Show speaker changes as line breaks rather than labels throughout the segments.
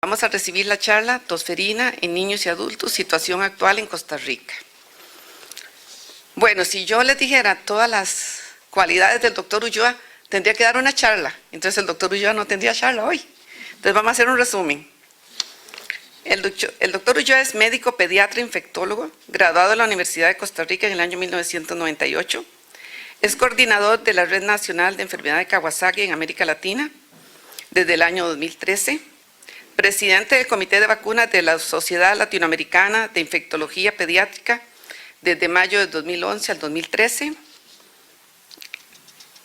Vamos a recibir la charla Tosferina en niños y adultos, situación actual en Costa Rica. Bueno, si yo les dijera todas las cualidades del doctor Ulloa, tendría que dar una charla. Entonces el doctor Ulloa no tendría charla hoy. Entonces vamos a hacer un resumen. El doctor Ulloa es médico pediatra infectólogo, graduado de la Universidad de Costa Rica en el año 1998. Es coordinador de la Red Nacional de Enfermedad de Kawasaki en América Latina desde el año 2013. Presidente del Comité de Vacunas de la Sociedad Latinoamericana de Infectología Pediátrica desde mayo de 2011 al 2013.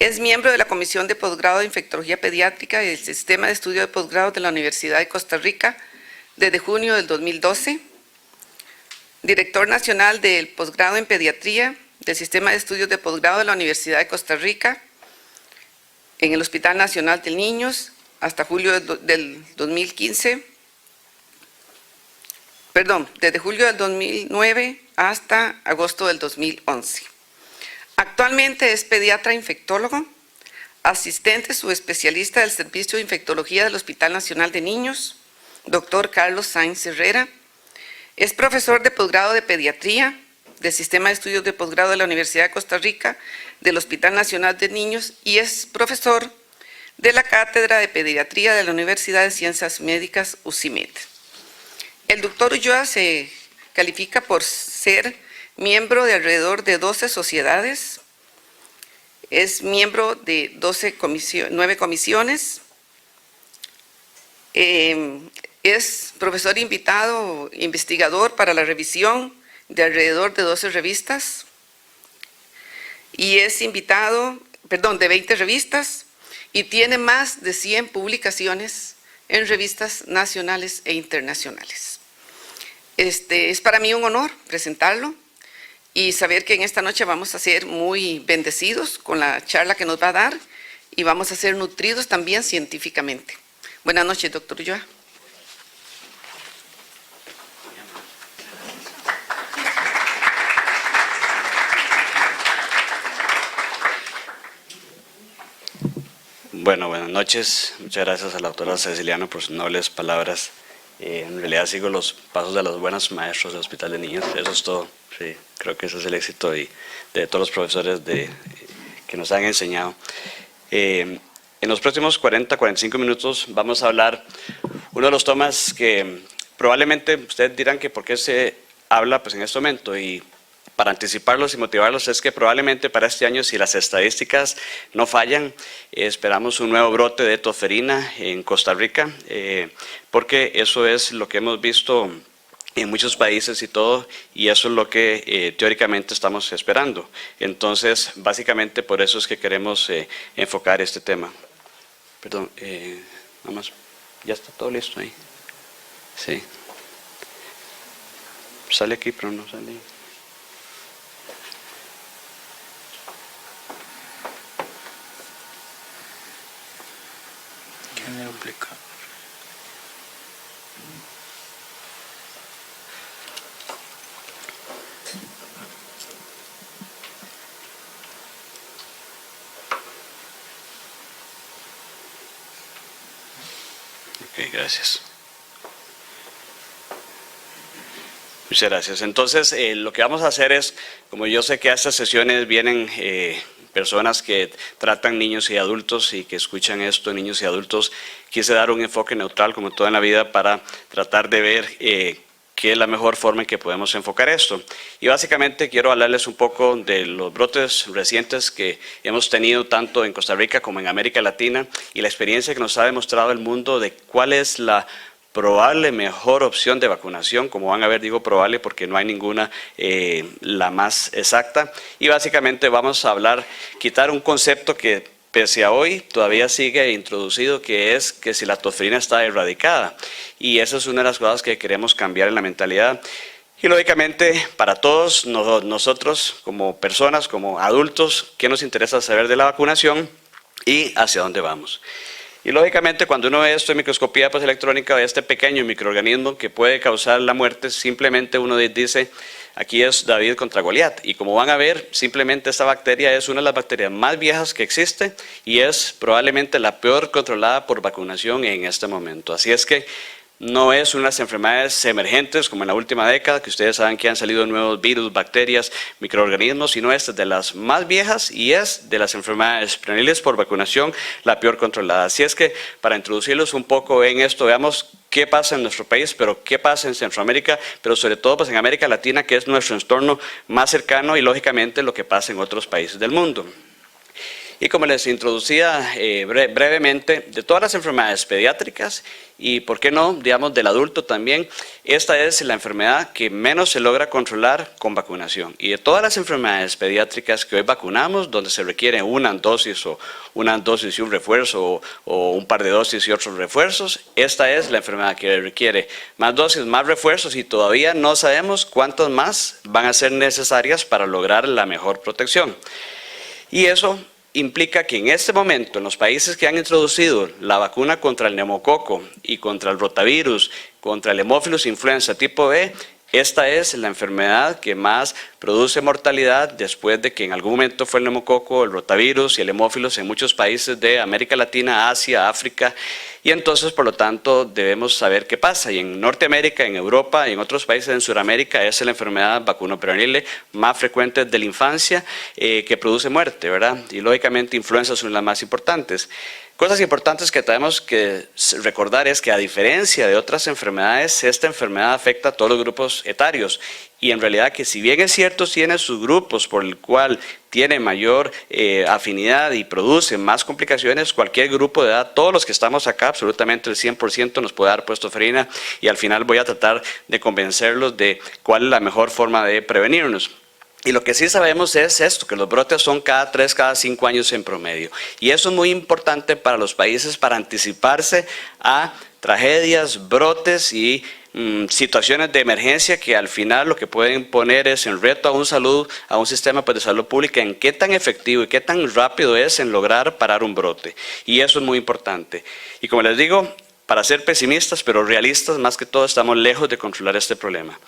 Es miembro de la Comisión de Posgrado de Infectología Pediátrica y del Sistema de Estudio de Posgrado de la Universidad de Costa Rica desde junio del 2012. Director nacional del Posgrado en Pediatría del Sistema de Estudios de Posgrado de la Universidad de Costa Rica en el Hospital Nacional de Niños hasta julio del 2015, desde julio del 2009 hasta agosto del 2011. Actualmente es pediatra infectólogo, asistente subespecialista del Servicio de Infectología del Hospital Nacional de Niños, doctor Carlos Sainz Herrera. Es profesor de posgrado de pediatría del Sistema de Estudios de Posgrado de la Universidad de Costa Rica, del Hospital Nacional de Niños, y es profesor de la Cátedra de Pediatría de la Universidad de Ciencias Médicas UCIMED. El doctor Ulloa se califica por ser miembro de alrededor de 12 sociedades, es miembro de 9 comisiones, es profesor invitado, investigador para la revisión de alrededor de 12 revistas y es invitado, de 20 revistas, y tiene más de 100 publicaciones en revistas nacionales e internacionales. Es para mí un honor presentarlo y saber que en esta noche vamos a ser muy bendecidos con la charla que nos va a dar y vamos a ser nutridos también científicamente. Buenas noches, doctor Ulloa.
Bueno, buenas noches. Muchas gracias a la doctora Ceciliano por sus nobles palabras. En realidad sigo los pasos de los buenos maestros del Hospital de Niños. Eso es todo. Sí, creo que ese es el éxito de todos los profesores que nos han enseñado. En los próximos 40-45 minutos vamos a hablar uno de los temas que probablemente ustedes dirán que por qué se habla pues, en este momento, y para anticiparlos y motivarlos es que probablemente para este año, si las estadísticas no fallan, esperamos un nuevo brote de tosferina en Costa Rica, porque eso es lo que hemos visto en muchos países y todo, y eso es lo que teóricamente estamos esperando. Entonces, básicamente por eso es que queremos enfocar este tema. Perdón, nada más, ya está todo listo ahí. Sí. Sale aquí, pero no sale. Ok, gracias. Muchas gracias. Entonces, lo que vamos a hacer es, como yo sé que a estas sesiones vienen personas que tratan niños y adultos y que escuchan esto, niños y adultos, quise dar un enfoque neutral, como todo en la vida, para tratar de ver qué es la mejor forma en que podemos enfocar esto. Y básicamente quiero hablarles un poco de los brotes recientes que hemos tenido tanto en Costa Rica como en América Latina y la experiencia que nos ha demostrado el mundo de cuál es la probable mejor opción de vacunación. Como van a ver, digo probable porque no hay ninguna la más exacta. Y básicamente vamos a hablar, quitar un concepto que pese a hoy todavía sigue introducido, que es que si la tosferina está erradicada. Y esa es una de las cosas que queremos cambiar en la mentalidad. Y lógicamente para todos nosotros como personas, como adultos, ¿qué nos interesa saber de la vacunación y hacia dónde vamos? Y lógicamente cuando uno ve esto en microscopía pues, electrónica, ve este pequeño microorganismo que puede causar la muerte, simplemente uno dice, aquí es David contra Goliat. Y como van a ver, simplemente esta bacteria es una de las bacterias más viejas que existe y es probablemente la peor controlada por vacunación en este momento. Así es que no es unas enfermedades emergentes como en la última década, que ustedes saben que han salido nuevos virus, bacterias, microorganismos, sino esta es de las más viejas y es de las enfermedades prevenibles por vacunación la peor controlada. Así es que para introducirlos un poco en esto, veamos qué pasa en nuestro país, pero qué pasa en Centroamérica, pero sobre todo pues en América Latina, que es nuestro entorno más cercano, y lógicamente lo que pasa en otros países del mundo. Y como les introducía brevemente, de todas las enfermedades pediátricas y, ¿por qué no?, digamos, del adulto también, esta es la enfermedad que menos se logra controlar con vacunación. Y de todas las enfermedades pediátricas que hoy vacunamos, donde se requiere una dosis o una dosis y un refuerzo o un par de dosis y otros refuerzos, esta es la enfermedad que requiere más dosis, más refuerzos, y todavía no sabemos cuántas más van a ser necesarias para lograr la mejor protección. Y eso implica que en este momento, en los países que han introducido la vacuna contra el neumococo y contra el rotavirus, contra el Haemophilus influenza tipo B, esta es la enfermedad que más produce mortalidad después de que en algún momento fue el neumococo, el rotavirus y el Haemophilus en muchos países de América Latina, Asia, África, y entonces por lo tanto debemos saber qué pasa. Y en Norteamérica, en Europa y en otros países en Sudamérica es la enfermedad vacunoprevenible más frecuente de la infancia que produce muerte, ¿verdad? Y lógicamente influencias son las más importantes. Cosas importantes que tenemos que recordar es que a diferencia de otras enfermedades, esta enfermedad afecta a todos los grupos etarios, y en realidad que si bien es cierto tiene sus grupos por el cual tiene mayor afinidad y produce más complicaciones, cualquier grupo de edad, todos los que estamos acá, absolutamente el 100% nos puede dar puestoferina, y al final voy a tratar de convencerlos de cuál es la mejor forma de prevenirnos. Y lo que sí sabemos es esto, que los brotes son cada 3, cada 5 años en promedio. Y eso es muy importante para los países para anticiparse a tragedias, brotes y situaciones de emergencia que al final lo que pueden poner es en reto a un sistema de salud pública en qué tan efectivo y qué tan rápido es en lograr parar un brote. Y eso es muy importante. Y como les digo, para ser pesimistas pero realistas, más que todo estamos lejos de controlar este problema.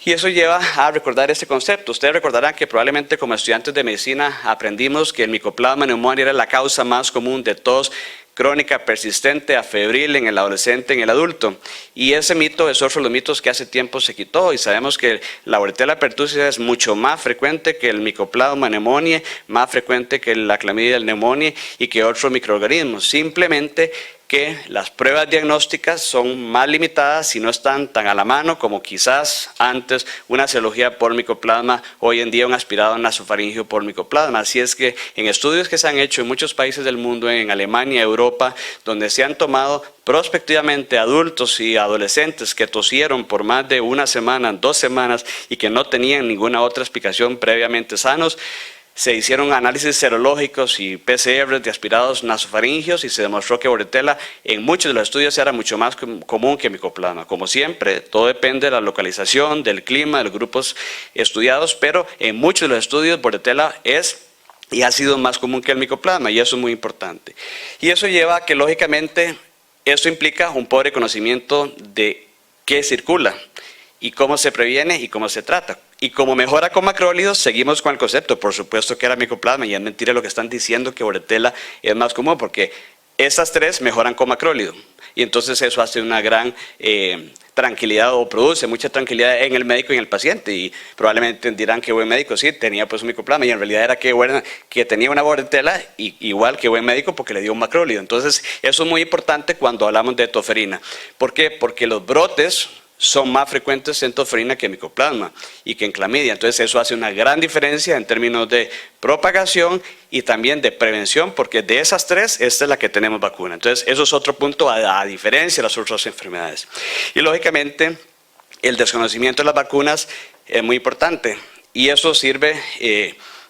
Y eso lleva a recordar este concepto. Ustedes recordarán que probablemente como estudiantes de medicina aprendimos que el Mycoplasma pneumoniae era la causa más común de tos crónica, persistente, afebril en el adolescente, en el adulto. Y ese mito es otro de los mitos que hace tiempo se quitó, y sabemos que la Bordetella pertussis es mucho más frecuente que el Mycoplasma pneumoniae, más frecuente que la Chlamydia pneumoniae y que otros microorganismos. Simplemente que las pruebas diagnósticas son más limitadas y no están tan a la mano como quizás antes una serología por micoplasma, hoy en día un aspirado nasofaringeo por micoplasma. Así es que en estudios que se han hecho en muchos países del mundo, en Alemania, Europa, donde se han tomado prospectivamente adultos y adolescentes que tosieron por más de 1 semana, 2 semanas y que no tenían ninguna otra explicación previamente sanos, se hicieron análisis serológicos y PCR de aspirados nasofaringios y se demostró que Bordetella en muchos de los estudios era mucho más común que micoplasma. Como siempre, todo depende de la localización, del clima, de los grupos estudiados, pero en muchos de los estudios Bordetella es y ha sido más común que el micoplasma, y eso es muy importante. Y eso lleva a que lógicamente eso implica un pobre conocimiento de qué circula y cómo se previene y cómo se trata. Y como mejora con macrólidos, seguimos con el concepto. Por supuesto que era micoplasma, y es mentira lo que están diciendo que Bordetella es más común, porque esas 3 mejoran con macrólido. Y entonces eso hace una gran tranquilidad, o produce mucha tranquilidad en el médico y en el paciente. Y probablemente dirán que buen médico, sí, tenía pues un micoplasma, y en realidad era que tenía una Bordetella igual que buen médico porque le dio un macrólido. Entonces eso es muy importante cuando hablamos de toferina. ¿Por qué? Porque los brotes son más frecuentes en toferina que en micoplasma y que en clamidia. Entonces eso hace una gran diferencia en términos de propagación y también de prevención, porque de esas 3, esta es la que tenemos vacuna. Entonces eso es otro punto a diferencia de las otras enfermedades. Y lógicamente el desconocimiento de las vacunas es muy importante, y eso sirve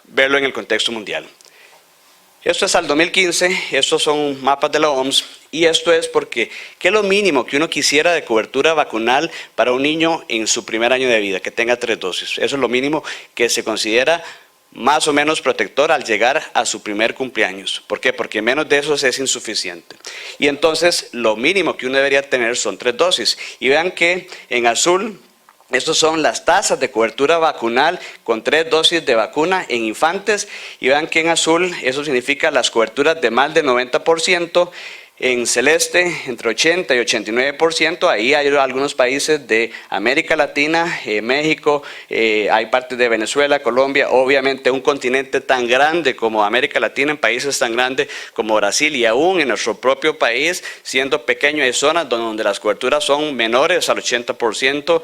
verlo en el contexto mundial. Esto es al 2015, estos son mapas de la OMS, y esto es porque, ¿qué es lo mínimo que uno quisiera de cobertura vacunal para un niño en su primer año de vida, que tenga 3 dosis? Eso es lo mínimo que se considera más o menos protector al llegar a su primer cumpleaños. ¿Por qué? Porque menos de eso es insuficiente. Y entonces, lo mínimo que uno debería tener son 3 dosis. Y vean que en azul, estas son las tasas de cobertura vacunal con 3 dosis de vacuna en infantes, y vean que en azul eso significa las coberturas de más del 90%, En celeste, entre 80 y 89%, ahí hay algunos países de América Latina, México, hay partes de Venezuela, Colombia, obviamente un continente tan grande como América Latina, en países tan grandes como Brasil y aún en nuestro propio país, siendo pequeño, hay zonas donde las coberturas son menores al 80%,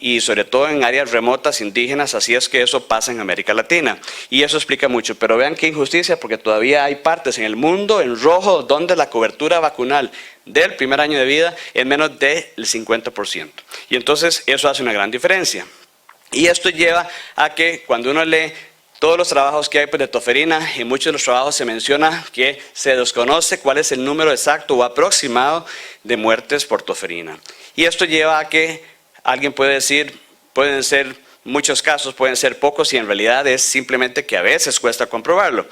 y sobre todo en áreas remotas indígenas, así es que eso pasa en América Latina. Y eso explica mucho, pero vean qué injusticia, porque todavía hay partes en el mundo en rojo donde la cobertura vacunal del primer año de vida es menos del 50%. Y entonces eso hace una gran diferencia. Y esto lleva a que cuando uno lee todos los trabajos que hay de toferina, en muchos de los trabajos se menciona que se desconoce cuál es el número exacto o aproximado de muertes por toferina. Y esto lleva a que alguien puede decir, pueden ser muchos casos, pueden ser pocos, y en realidad es simplemente que a veces cuesta comprobarlo.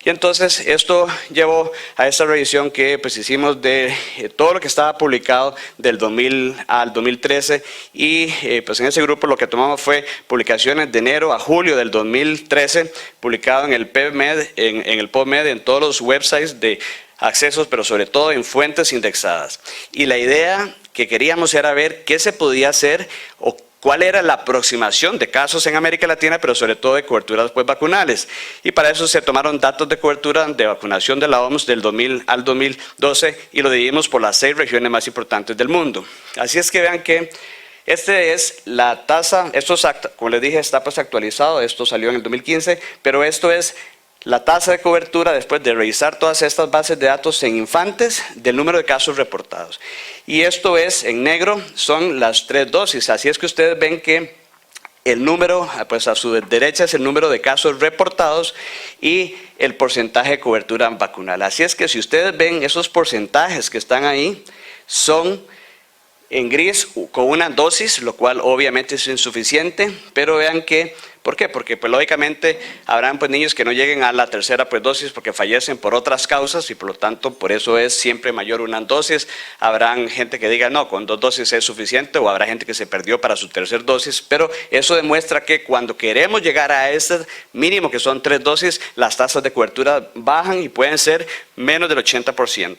Y entonces esto llevó a esta revisión que pues hicimos de todo lo que estaba publicado del 2000 al 2013, y pues en ese grupo lo que tomamos fue publicaciones de enero a julio del 2013, publicado en el PubMed, en el PubMed, en todos los websites de accesos, pero sobre todo en fuentes indexadas. Y la idea que queríamos era ver qué se podía hacer o cuál era la aproximación de casos en América Latina, pero sobre todo de coberturas vacunales. Y para eso se tomaron datos de cobertura de vacunación de la OMS del 2000 al 2012 y lo dividimos por las 6 regiones más importantes del mundo. Así es que vean que este es la tasa, esto es, como les dije, está pues actualizado, esto salió en el 2015, pero esto es la tasa de cobertura después de revisar todas estas bases de datos en infantes del número de casos reportados. Y esto es, en negro, son las 3 dosis. Así es que ustedes ven que el número, pues a su derecha es el número de casos reportados y el porcentaje de cobertura vacunal. Así es que si ustedes ven esos porcentajes que están ahí, son en gris con una dosis, lo cual obviamente es insuficiente, pero vean que, ¿por qué? Porque pues lógicamente habrán pues niños que no lleguen a la tercera pues dosis porque fallecen por otras causas y por lo tanto por eso es siempre mayor una dosis. Habrán gente que diga no, con 2 dosis es suficiente, o habrá gente que se perdió para su tercera dosis, pero eso demuestra que cuando queremos llegar a ese mínimo que son 3 dosis, las tasas de cobertura bajan y pueden ser menos del 80%.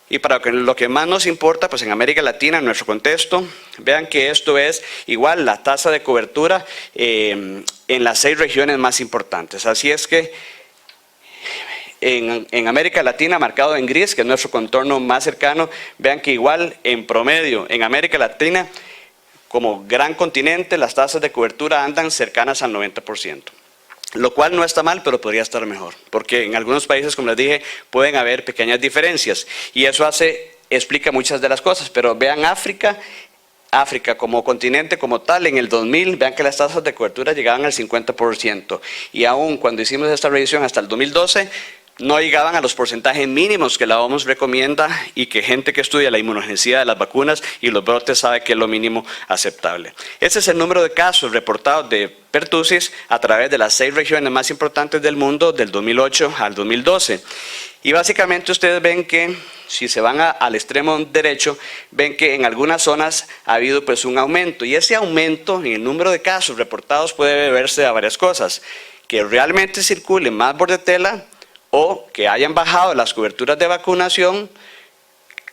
Y para lo que más nos importa, pues en América Latina, en nuestro contexto, vean que esto es igual la tasa de cobertura en las 6 regiones más importantes. Así es que en América Latina, marcado en gris, que es nuestro contorno más cercano, vean que igual en promedio en América Latina, como gran continente, las tasas de cobertura andan cercanas al 90%. Lo cual no está mal, pero podría estar mejor, porque en algunos países, como les dije, pueden haber pequeñas diferencias, y eso explica muchas de las cosas. Pero vean África como continente como tal, en el 2000, vean que las tasas de cobertura llegaban al 50%, y aún cuando hicimos esta revisión hasta el 2012, no llegaban a los porcentajes mínimos que la OMS recomienda y que gente que estudia la inmunogenicidad de las vacunas y los brotes sabe que es lo mínimo aceptable. Ese es el número de casos reportados de pertussis a través de las 6 regiones más importantes del mundo del 2008 al 2012. Y básicamente ustedes ven que si se van al extremo derecho, ven que en algunas zonas ha habido pues un aumento, y ese aumento en el número de casos reportados puede deberse a varias cosas: que realmente circule más bordetela, o que hayan bajado las coberturas de vacunación,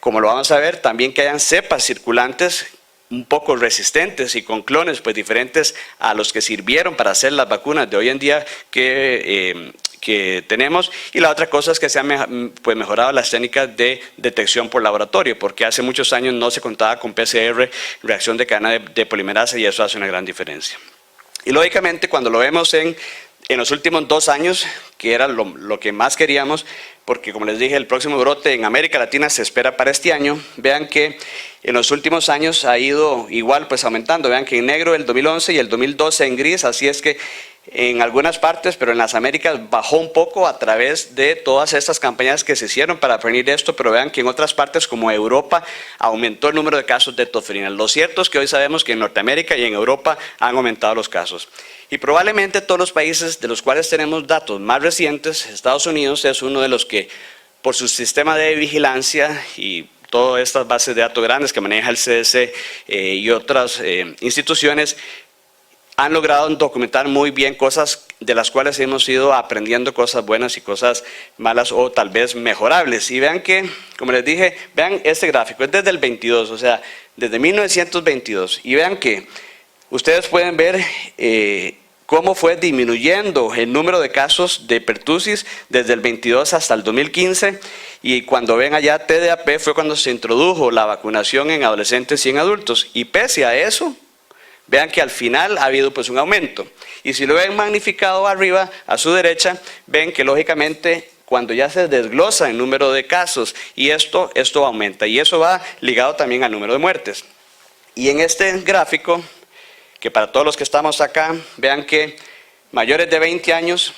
como lo vamos a ver, también que hayan cepas circulantes un poco resistentes y con clones pues diferentes a los que sirvieron para hacer las vacunas de hoy en día que tenemos. Y la otra cosa es que se han pues mejorado las técnicas de detección por laboratorio, porque hace muchos años no se contaba con PCR, reacción de cadena de polimerasa, y eso hace una gran diferencia. Y lógicamente cuando lo vemos en los últimos 2 años, que era lo que más queríamos, porque como les dije, el próximo brote en América Latina se espera para este año, vean que en los últimos años ha ido igual pues aumentando. Vean que en negro el 2011 y el 2012 en gris, así es que en algunas partes, pero en las Américas bajó un poco a través de todas estas campañas que se hicieron para prevenir esto, pero vean que en otras partes como Europa aumentó el número de casos de toferina. Lo cierto es que hoy sabemos que en Norteamérica y en Europa han aumentado los casos. Y probablemente todos los países de los cuales tenemos datos más recientes, Estados Unidos es uno de los que, por su sistema de vigilancia y todas estas bases de datos grandes que maneja el CDC y otras instituciones, han logrado documentar muy bien cosas de las cuales hemos ido aprendiendo cosas buenas y cosas malas o tal vez mejorables. Y vean que, como les dije, vean este gráfico, es desde el 22, o sea, desde 1922. Y vean que ustedes pueden ver cómo fue disminuyendo el número de casos de pertusis desde el 22 hasta el 2015. Y cuando ven allá TDAP fue cuando se introdujo la vacunación en adolescentes y en adultos. Y pese a eso, vean que al final ha habido pues un aumento. Y si lo ven magnificado arriba, a su derecha, ven que lógicamente cuando ya se desglosa el número de casos y esto aumenta. Y eso va ligado también al número de muertes. Y en este gráfico, que para todos los que estamos acá, vean que mayores de 20 años,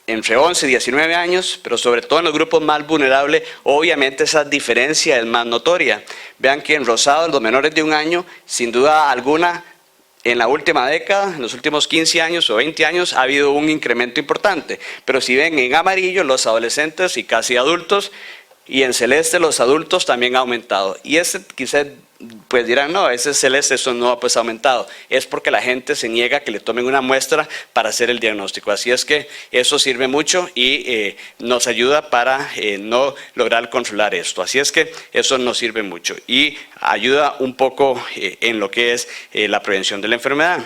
entre 11 y 19 años, pero sobre todo en los grupos más vulnerables, obviamente esa diferencia es más notoria. Vean que en rosado, los menores de 1 año, sin duda alguna, en la última década, en los últimos 15 años o 20 años, ha habido un incremento importante. Pero si ven en amarillo, los adolescentes y casi adultos, y en celeste los adultos también ha aumentado. Y quizás pues dirán, no, ese celeste, eso no ha pues aumentado. Es porque la gente se niega a que le tomen una muestra para hacer el diagnóstico. Así es que eso sirve mucho y nos ayuda para no lograr controlar esto. Así es que eso nos sirve mucho y ayuda un poco en lo que es la prevención de la enfermedad.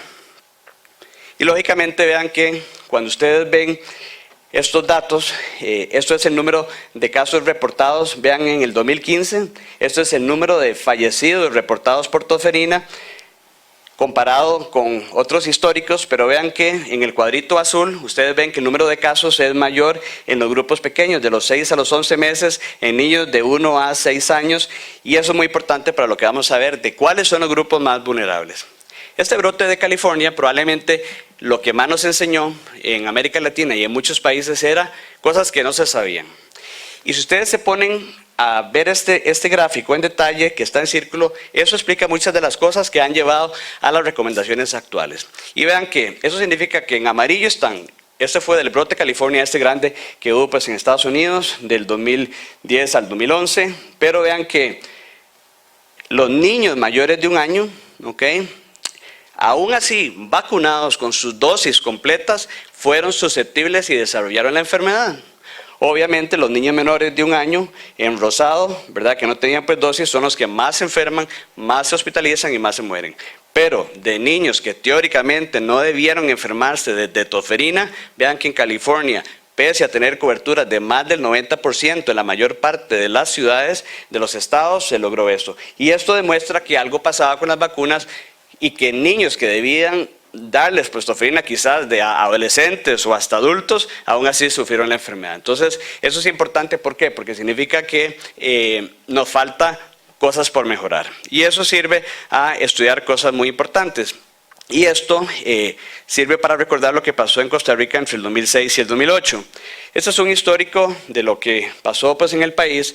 Y lógicamente vean que cuando ustedes ven estos datos, esto es el número de casos reportados, vean en el 2015, esto es el número de fallecidos reportados por tosferina, comparado con otros históricos, pero vean que en el cuadrito azul, ustedes ven que el número de casos es mayor en los grupos pequeños, de los 6 a los 11 meses, en niños de 1 a 6 años, y eso es muy importante para lo que vamos a ver de cuáles son los grupos más vulnerables. Este brote de California probablemente lo que más nos enseñó en América Latina y en muchos países era cosas que no se sabían. Y si ustedes se ponen a ver este gráfico en detalle que está en círculo, eso explica muchas de las cosas que han llevado a las recomendaciones actuales. Y vean que eso significa que en amarillo están, este fue del brote de California, este grande que hubo pues en Estados Unidos del 2010 al 2011, pero vean que los niños mayores de 1 año, aún así, vacunados con sus dosis completas, fueron susceptibles y desarrollaron la enfermedad. Obviamente, los niños menores de 1 año, en rosado, ¿verdad?, que no tenían pues dosis, son los que más se enferman, más se hospitalizan y más se mueren. Pero de niños que teóricamente no debieron enfermarse de tosferina, vean que en California, pese a tener cobertura de más del 90% en la mayor parte de las ciudades de los estados, se logró esto. Y esto demuestra que algo pasaba con las vacunas y que niños que debían darles pues tosferina quizás de adolescentes o hasta adultos, aún así sufrieron la enfermedad. Entonces, eso es importante, ¿por qué? Porque significa que nos falta cosas por mejorar. Y eso sirve a estudiar cosas muy importantes. Y esto sirve para recordar lo que pasó en Costa Rica entre el 2006 y el 2008. Este es un histórico de lo que pasó pues en el país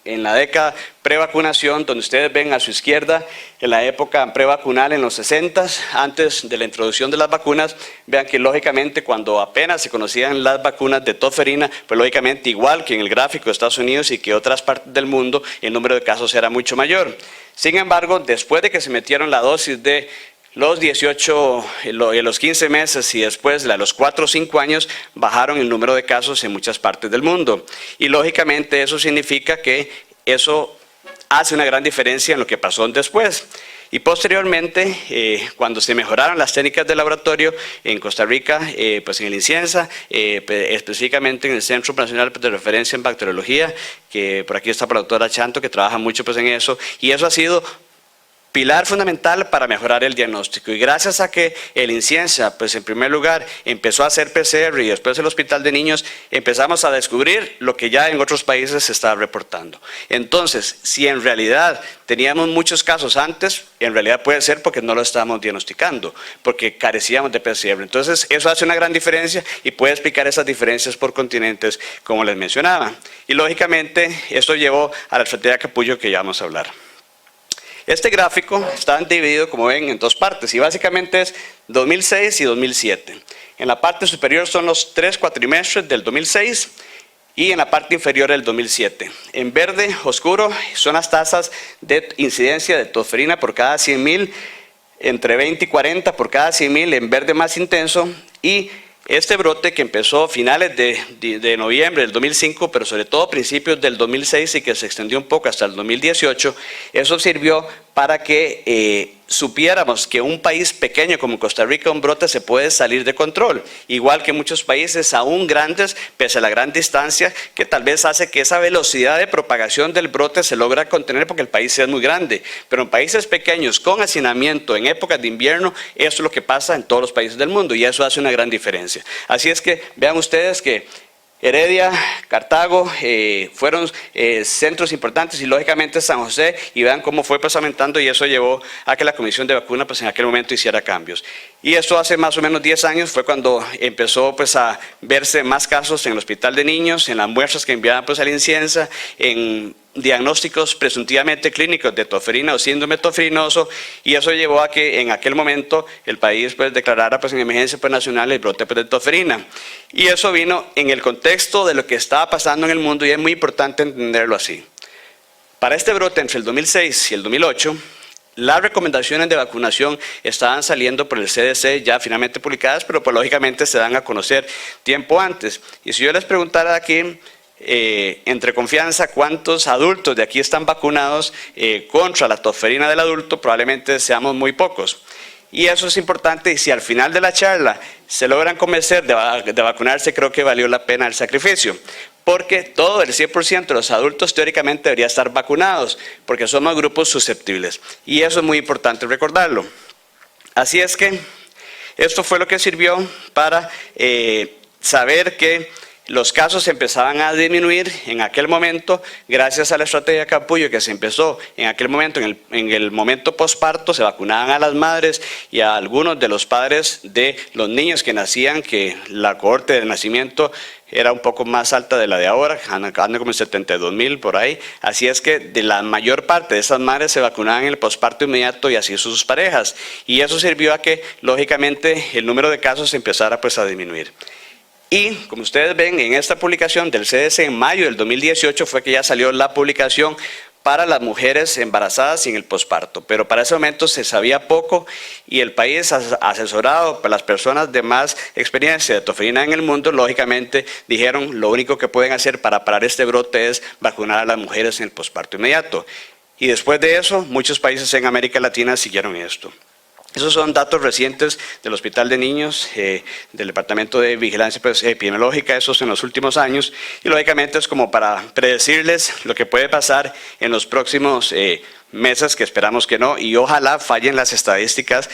en la década prevacunación, donde ustedes ven a su izquierda, en la época prevacunal en los 60s, antes de la introducción de las vacunas, vean que lógicamente cuando apenas se conocían las vacunas de tosferina, pues lógicamente igual que en el gráfico de Estados Unidos y que otras partes del mundo, el número de casos era mucho mayor. Sin embargo, después de que se metieron la dosis de los 18, los 15 meses y después a los 4 o 5 años bajaron el número de casos en muchas partes del mundo. Y lógicamente eso significa que eso hace una gran diferencia en lo que pasó después. Y posteriormente, cuando se mejoraron las técnicas de laboratorio en Costa Rica, pues en el INCIENSA, específicamente en el Centro Nacional de Referencia en Bacteriología, que por aquí está la doctora Chanto, que trabaja mucho pues en eso, y eso ha sido pilar fundamental para mejorar el diagnóstico. Y gracias a que el INCIENSA, pues en primer lugar, empezó a hacer PCR y después el Hospital de Niños, empezamos a descubrir lo que ya en otros países se está reportando. Entonces, si en realidad teníamos muchos casos antes, en realidad puede ser porque no lo estábamos diagnosticando, porque carecíamos de PCR. Entonces, eso hace una gran diferencia y puede explicar esas diferencias por continentes, como les mencionaba. Y lógicamente, esto llevó a la estrategia Capullo que ya vamos a hablar. Este gráfico está dividido, como ven, en 2 partes y básicamente es 2006 y 2007. En la parte superior son los 3 cuatrimestres del 2006 y en la parte inferior el 2007. En verde oscuro son las tasas de incidencia de tosferina por cada 100.000 entre 20 y 40 por cada 100.000 en verde más intenso, y este brote que empezó a finales de noviembre del 2005, pero sobre todo a principios del 2006 y que se extendió un poco hasta el 2018, eso sirvió para que supiéramos que un país pequeño como Costa Rica, un brote se puede salir de control, igual que muchos países aún grandes, pese a la gran distancia, que tal vez hace que esa velocidad de propagación del brote se logra contener porque el país es muy grande, pero en países pequeños con hacinamiento en épocas de invierno, eso es lo que pasa en todos los países del mundo y eso hace una gran diferencia. Así es que vean ustedes que Heredia, Cartago, fueron centros importantes y lógicamente San José, y vean cómo fue pues aumentando, y eso llevó a que la Comisión de Vacuna pues en aquel momento hiciera cambios. Y esto hace más o menos 10 años fue cuando empezó pues a verse más casos en el Hospital de Niños, en las muestras que enviaban pues a la Inciensa, en diagnósticos presuntivamente clínicos de toferina o síndrome toferinoso, y eso llevó a que en aquel momento el país pues declarara pues en emergencia pues nacional el brote pues de toferina. Y eso vino en el contexto de lo que estaba pasando en el mundo y es muy importante entenderlo así. Para este brote entre el 2006 y el 2008, las recomendaciones de vacunación estaban saliendo por el CDC ya finalmente publicadas, pero pues lógicamente se dan a conocer tiempo antes. Y si yo les preguntara aquí, entre confianza, ¿cuántos adultos de aquí están vacunados contra la toferina del adulto? Probablemente seamos muy pocos. Y eso es importante, y si al final de la charla se logran convencer de vacunarse, creo que valió la pena el sacrificio. Porque todo el 100% de los adultos teóricamente debería estar vacunados, porque somos grupos susceptibles. Y eso es muy importante recordarlo. Así es que esto fue lo que sirvió para saber que los casos empezaban a disminuir en aquel momento gracias a la estrategia Capullo que se empezó en aquel momento, en el momento posparto, se vacunaban a las madres y a algunos de los padres de los niños que nacían, que la cohorte de nacimiento era un poco más alta de la de ahora, anda como en 72,000 por ahí. Así es que de la mayor parte de esas madres se vacunaban en el posparto inmediato y así sus parejas. Y eso sirvió a que, lógicamente, el número de casos empezara pues a disminuir. Y como ustedes ven en esta publicación del CDC en mayo del 2018 fue que ya salió la publicación para las mujeres embarazadas y en el posparto, pero para ese momento se sabía poco y el país asesorado por las personas de más experiencia de toferina en el mundo, lógicamente dijeron lo único que pueden hacer para parar este brote es vacunar a las mujeres en el posparto inmediato. Y después de eso, muchos países en América Latina siguieron esto. Esos son datos recientes del Hospital de Niños, del Departamento de Vigilancia Epidemiológica, esos en los últimos años, y lógicamente es como para predecirles lo que puede pasar en los próximos meses, que esperamos que no, y ojalá fallen las estadísticas.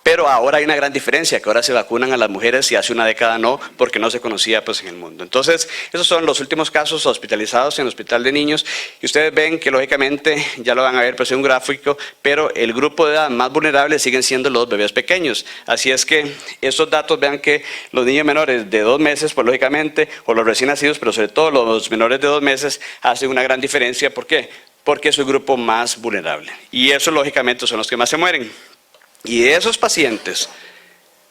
Pero ahora hay una gran diferencia, que ahora se vacunan a las mujeres y hace una década no, porque no se conocía pues en el mundo. Entonces, esos son los últimos casos hospitalizados en el Hospital de Niños y ustedes ven que lógicamente, ya lo van a ver pues en un gráfico, pero el grupo de edad más vulnerable siguen siendo los bebés pequeños. Así es que estos datos vean que los niños menores de 2 meses, pues lógicamente, o los recién nacidos, pero sobre todo los menores de 2 meses, hacen una gran diferencia. ¿Por qué? Porque es el grupo más vulnerable. Y eso lógicamente son los que más se mueren. Y de esos pacientes,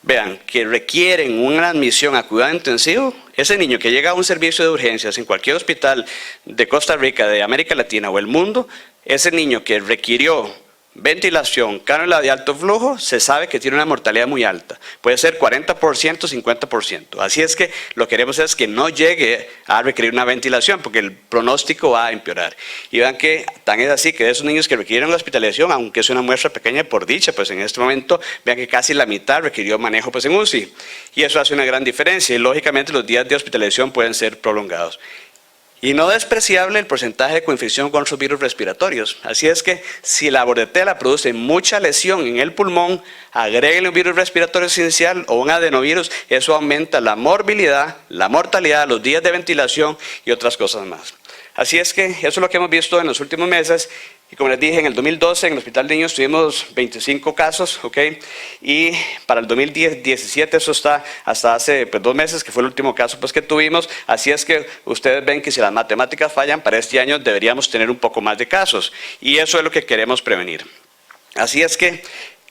vean, que requieren una admisión a cuidado intensivo, ese niño que llega a un servicio de urgencias en cualquier hospital de Costa Rica, de América Latina o el mundo, ese niño que requirió ventilación, cánula de alto flujo, se sabe que tiene una mortalidad muy alta. Puede ser 40%, 50%. Así es que lo que queremos es que no llegue a requerir una ventilación, porque el pronóstico va a empeorar. Y vean que tan es así que de esos niños que requieren la hospitalización, aunque es una muestra pequeña por dicha, pues en este momento, vean que casi la mitad requirió manejo pues en UCI. Y eso hace una gran diferencia y lógicamente los días de hospitalización pueden ser prolongados. Y no despreciable el porcentaje de coinfección con los virus respiratorios. Así es que si la bordetela produce mucha lesión en el pulmón, agréguenle un virus respiratorio esencial o un adenovirus, eso aumenta la morbilidad, la mortalidad, los días de ventilación y otras cosas más. Así es que eso es lo que hemos visto en los últimos meses. Y como les dije, en el 2012 en el Hospital de Niños tuvimos 25 casos, ¿ok? Y para el 2017 eso está hasta hace 2 meses, que fue el último caso pues, que tuvimos. Así es que ustedes ven que si las matemáticas fallan, para este año deberíamos tener un poco más de casos. Y eso es lo que queremos prevenir. Así es que,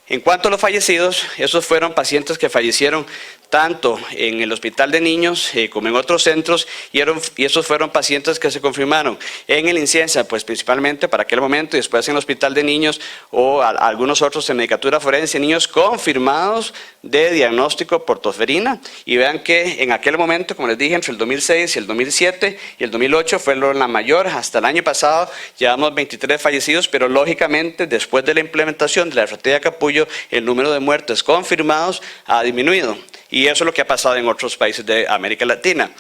en cuanto a los fallecidos, esos fueron pacientes que fallecieron tanto en el hospital de niños como en otros centros, y esos fueron pacientes que se confirmaron en el INCIENSA, pues principalmente para aquel momento, y después en el hospital de niños o algunos otros en medicatura forense, niños confirmados de diagnóstico por tosferina. Y vean que en aquel momento, como les dije, entre el 2006 y el 2007 y el 2008 fue la mayor. Hasta el año pasado llevamos 23 fallecidos, pero lógicamente después de la implementación de la estrategia Capullo, el número de muertes confirmados ha disminuido. Y eso es lo que ha pasado en otros países de América Latina.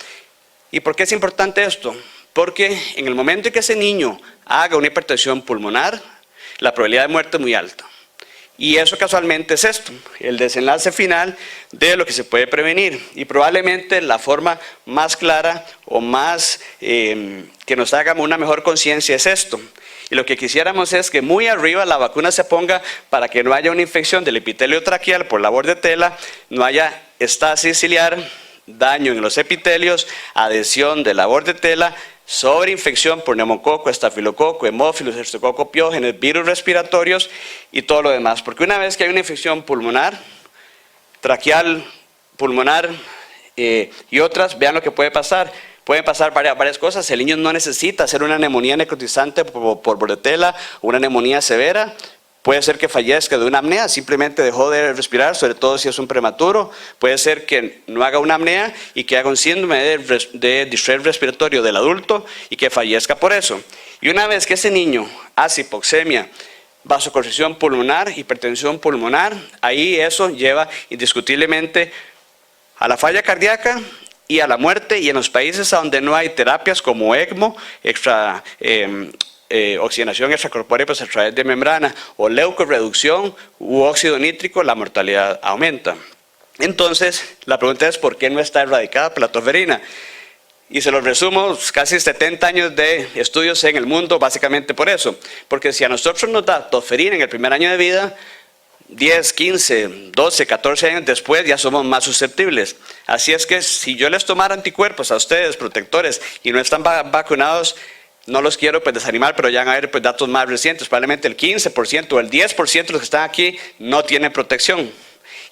¿Y por qué es importante esto? Porque en el momento en que ese niño haga una hipertensión pulmonar, la probabilidad de muerte es muy alta. Y eso casualmente es esto, el desenlace final de lo que se puede prevenir. Y probablemente la forma más clara o más que nos haga una mejor conciencia es esto. Y lo que quisiéramos es que muy arriba la vacuna se ponga para que no haya una infección del epitelio traqueal por la bordetela, no haya estasis ciliar, daño en los epitelios, adhesión de la bordetela, sobreinfección por neumococo, estafilococo, hemófilos, estreptococo piógenes, virus respiratorios y todo lo demás. Porque una vez que hay una infección pulmonar, traqueal, pulmonar y otras, vean lo que puede pasar. Pueden pasar varias cosas. El niño no necesita hacer una neumonía necrotizante por bordetela o una neumonía severa. Puede ser que fallezca de una apnea, simplemente dejó de respirar, sobre todo si es un prematuro. Puede ser que no haga una apnea y que haga un síndrome de distrés respiratorio del adulto y que fallezca por eso. Y una vez que ese niño hace hipoxemia, vasoconstricción pulmonar, hipertensión pulmonar, ahí eso lleva indiscutiblemente a la falla cardíaca y a la muerte. Y en los países donde no hay terapias como ECMO, oxigenación extracorpórea pues a través de membrana o leucorreducción u óxido nítrico, la mortalidad aumenta. Entonces, la pregunta es ¿por qué no está erradicada por la tosferina? Y se lo resumo, casi 70 años de estudios en el mundo básicamente por eso. Porque si a nosotros nos da tosferina en el primer año de vida, 10, 15, 12, 14 años después ya somos más susceptibles. Así es que si yo les tomara anticuerpos a ustedes, protectores, y no están vacunados, no los quiero pues desanimar, pero ya van a ver pues datos más recientes. Probablemente el 15% o el 10% de los que están aquí no tienen protección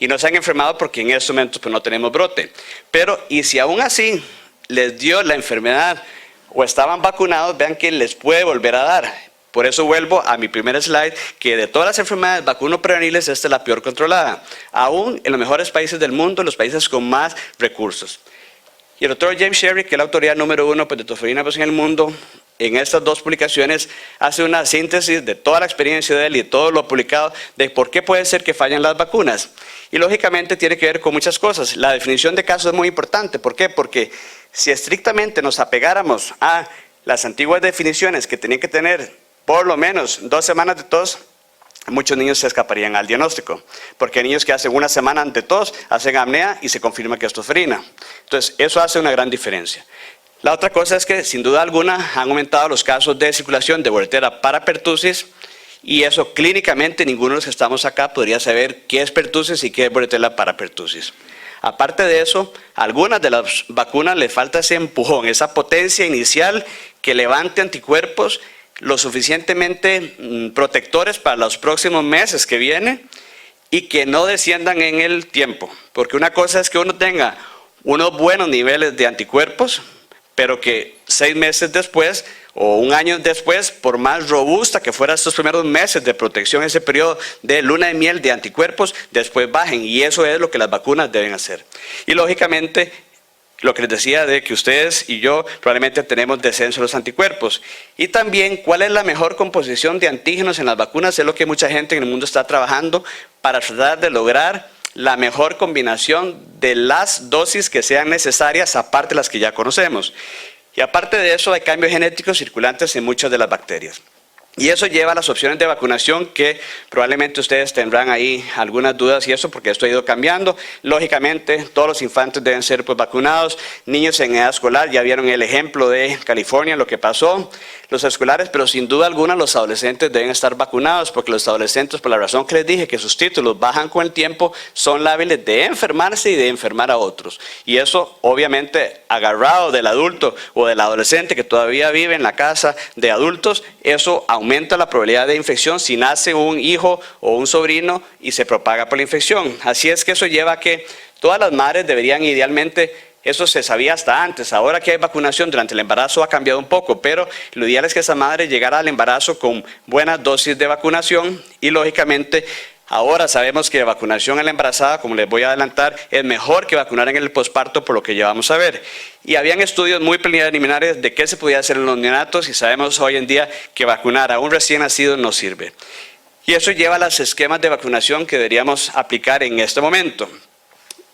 y no se han enfermado porque en estos momentos pues no tenemos brote. Pero y si aún así les dio la enfermedad o estaban vacunados, vean que les puede volver a dar. Por eso vuelvo a mi primer slide, que de todas las enfermedades vacuno-prevenibles, esta es la peor controlada. Aún en los mejores países del mundo, los países con más recursos. Y el doctor James Sherry, que es la autoridad número 1 pues, de tosferina pues, en el mundo, en estas dos publicaciones hace una síntesis de toda la experiencia de él y de todo lo publicado de por qué puede ser que fallen las vacunas. Y lógicamente tiene que ver con muchas cosas. La definición de caso es muy importante. ¿Por qué? Porque si estrictamente nos apegáramos a las antiguas definiciones que tenían que tener por lo menos 2 semanas de tos, muchos niños se escaparían al diagnóstico, porque hay niños que hacen 1 semana de tos, hacen apnea y se confirma que es tosferina. Entonces, eso hace una gran diferencia. La otra cosa es que, sin duda alguna, han aumentado los casos de circulación de bordetela para pertussis, y eso clínicamente ninguno de los que estamos acá podría saber qué es pertussis y qué es bordetela para pertussis. Aparte de eso, a algunas de las vacunas le falta ese empujón, esa potencia inicial que levante anticuerpos lo suficientemente protectores para los próximos meses que vienen y que no desciendan en el tiempo. Porque una cosa es que uno tenga unos buenos niveles de anticuerpos, pero que 6 meses después o 1 año después, por más robusta que fueran estos primeros meses de protección, ese periodo de luna de miel de anticuerpos, después bajen. Y eso es lo que las vacunas deben hacer. Y lógicamente, lo que les decía de que ustedes y yo probablemente tenemos descenso de los anticuerpos. Y también, ¿cuál es la mejor composición de antígenos en las vacunas? Es lo que mucha gente en el mundo está trabajando para tratar de lograr la mejor combinación de las dosis que sean necesarias, aparte de las que ya conocemos. Y aparte de eso, hay cambios genéticos circulantes en muchas de las bacterias. Y eso lleva a las opciones de vacunación que probablemente ustedes tendrán ahí algunas dudas y eso porque esto ha ido cambiando. Lógicamente, todos los infantes deben ser pues, vacunados. Niños en edad escolar, ya vieron el ejemplo de California, lo que pasó. Los escolares, pero sin duda alguna los adolescentes deben estar vacunados porque los adolescentes, por la razón que les dije, que sus títulos bajan con el tiempo, son lábiles de enfermarse y de enfermar a otros. Y eso, obviamente, agarrado del adulto o del adolescente que todavía vive en la casa de adultos, eso aumenta aumenta la probabilidad de infección si nace un hijo o un sobrino y se propaga por la infección. Así es que eso lleva a que todas las madres deberían idealmente, eso se sabía hasta antes, ahora que hay vacunación durante el embarazo ha cambiado un poco, pero lo ideal es que esa madre llegara al embarazo con buenas dosis de vacunación y lógicamente ahora sabemos que vacunación en la embarazada, como les voy a adelantar, es mejor que vacunar en el posparto por lo que ya vamos a ver. Y habían estudios muy preliminares de qué se podía hacer en los neonatos y sabemos hoy en día que vacunar a un recién nacido no sirve. Y eso lleva a los esquemas de vacunación que deberíamos aplicar en este momento.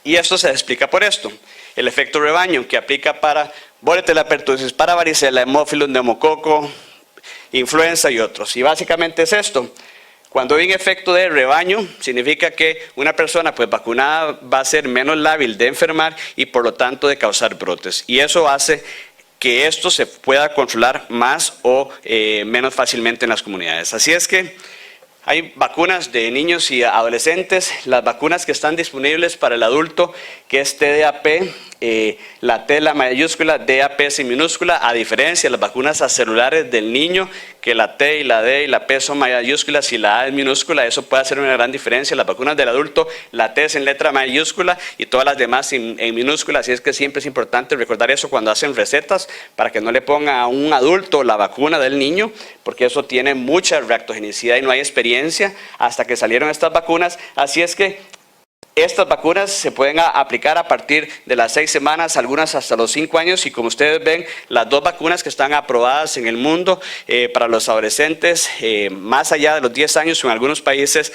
Y esto se explica por esto. El efecto rebaño que aplica para Bordetella pertussis, para varicela, hemófilos, neumococo, influenza y otros. Y básicamente es esto. Cuando hay un efecto de rebaño, significa que una persona pues vacunada va a ser menos lábil de enfermar y por lo tanto de causar brotes. Y eso hace que esto se pueda controlar más o menos fácilmente en las comunidades. Así es que hay vacunas de niños y adolescentes, las vacunas que están disponibles para el adulto, que es TDAP, la T la mayúscula, DAP sin minúscula, a diferencia de las vacunas acelulares del niño, que la T y la D y la P son mayúsculas y la A es minúscula, eso puede hacer una gran diferencia. Las vacunas del adulto, la T es en letra mayúscula y todas las demás en minúscula, así es que siempre es importante recordar eso cuando hacen recetas, para que no le pongan a un adulto la vacuna del niño, porque eso tiene mucha reactogenicidad y no hay experiencia hasta que salieron estas vacunas, así es que estas vacunas se pueden aplicar a partir de las 6 semanas, algunas hasta los 5 años y como ustedes ven, las dos vacunas que están aprobadas en el mundo para los adolescentes más allá de los 10 años o en algunos países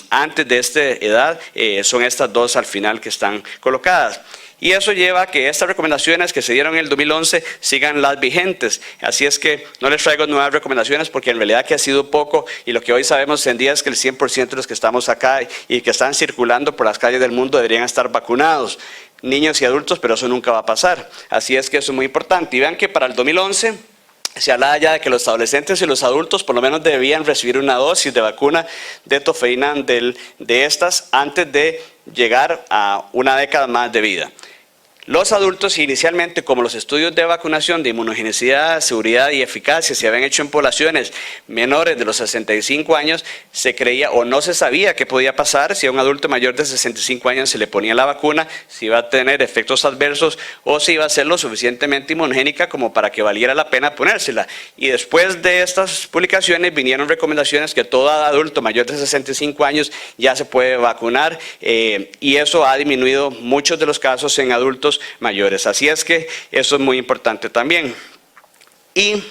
antes de esta edad son estas dos al final que están colocadas. Y eso lleva a que estas recomendaciones que se dieron en el 2011 sigan las vigentes. Así es que no les traigo nuevas recomendaciones porque en realidad que ha sido poco y lo que hoy sabemos en día es que el 100% de los que estamos acá y que están circulando por las calles del mundo deberían estar vacunados, niños y adultos, pero eso nunca va a pasar. Así es que eso es muy importante. Y vean que para el 2011 se hablaba ya de que los adolescentes y los adultos por lo menos debían recibir una dosis de vacuna de tofeina de estas antes de llegar a una década más de vida. Los adultos inicialmente, como los estudios de vacunación de inmunogenicidad, seguridad y eficacia se habían hecho en poblaciones menores de los 65 años, se creía o no se sabía qué podía pasar si a un adulto mayor de 65 años se le ponía la vacuna, si iba a tener efectos adversos o si iba a ser lo suficientemente inmunogénica como para que valiera la pena ponérsela. Y después de estas publicaciones vinieron recomendaciones que todo adulto mayor de 65 años ya se puede vacunar y eso ha disminuido muchos de los casos en adultos mayores. Así es que eso es muy importante también. Y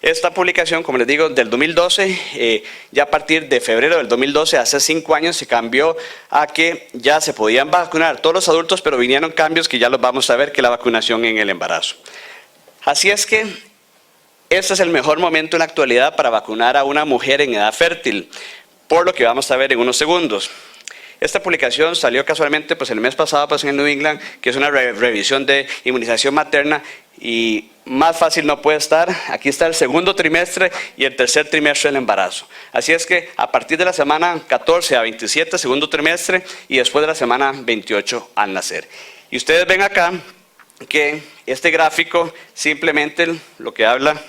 esta publicación, como les digo, del 2012, ya a partir de febrero del 2012, hace 5 años, se cambió a que ya se podían vacunar todos los adultos, pero vinieron cambios que ya los vamos a ver, que la vacunación en el embarazo. Así es que este es el mejor momento en la actualidad para vacunar a una mujer en edad fértil, por lo que vamos a ver en unos segundos. Esta publicación salió casualmente pues, el mes pasado pues, en New England, que es una revisión de inmunización materna y más fácil no puede estar. Aquí está el segundo trimestre y el tercer trimestre del embarazo. Así es que a partir de la semana 14 a 27, segundo trimestre, y después de la semana 28 al nacer. Y ustedes ven acá que este gráfico simplemente lo que habla,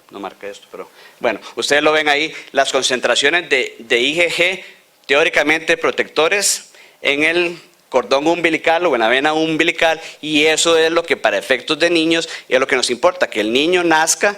no marca esto, pero bueno, ustedes lo ven ahí, las concentraciones de IgG teóricamente protectores en el cordón umbilical o en la vena umbilical, y eso es lo que para efectos de niños es lo que nos importa, que el niño nazca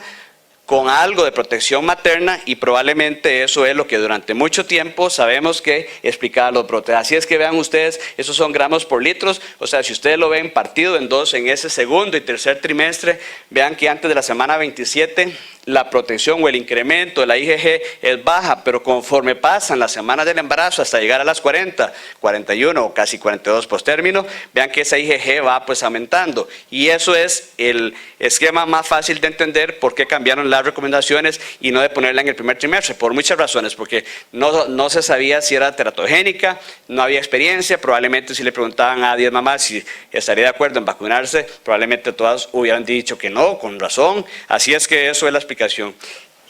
con algo de protección materna y probablemente eso es lo que durante mucho tiempo sabemos que explicaba los brotes. Así es que vean ustedes, esos son gramos por litros, o sea, si ustedes lo ven partido en dos en ese segundo y tercer trimestre, vean que antes de la semana 27 la protección o el incremento de la IgG es baja, pero conforme pasan las semanas del embarazo hasta llegar a las 40, 41 o casi 42 postérmino, vean que esa IgG va pues aumentando. Y eso es el esquema más fácil de entender por qué cambiaron las recomendaciones y no de ponerla en el primer trimestre, por muchas razones, porque no se sabía si era teratogénica, no había experiencia, probablemente si le preguntaban a 10 mamás si estaría de acuerdo en vacunarse, probablemente todas hubieran dicho que no, con razón. Así es que eso es la explicación.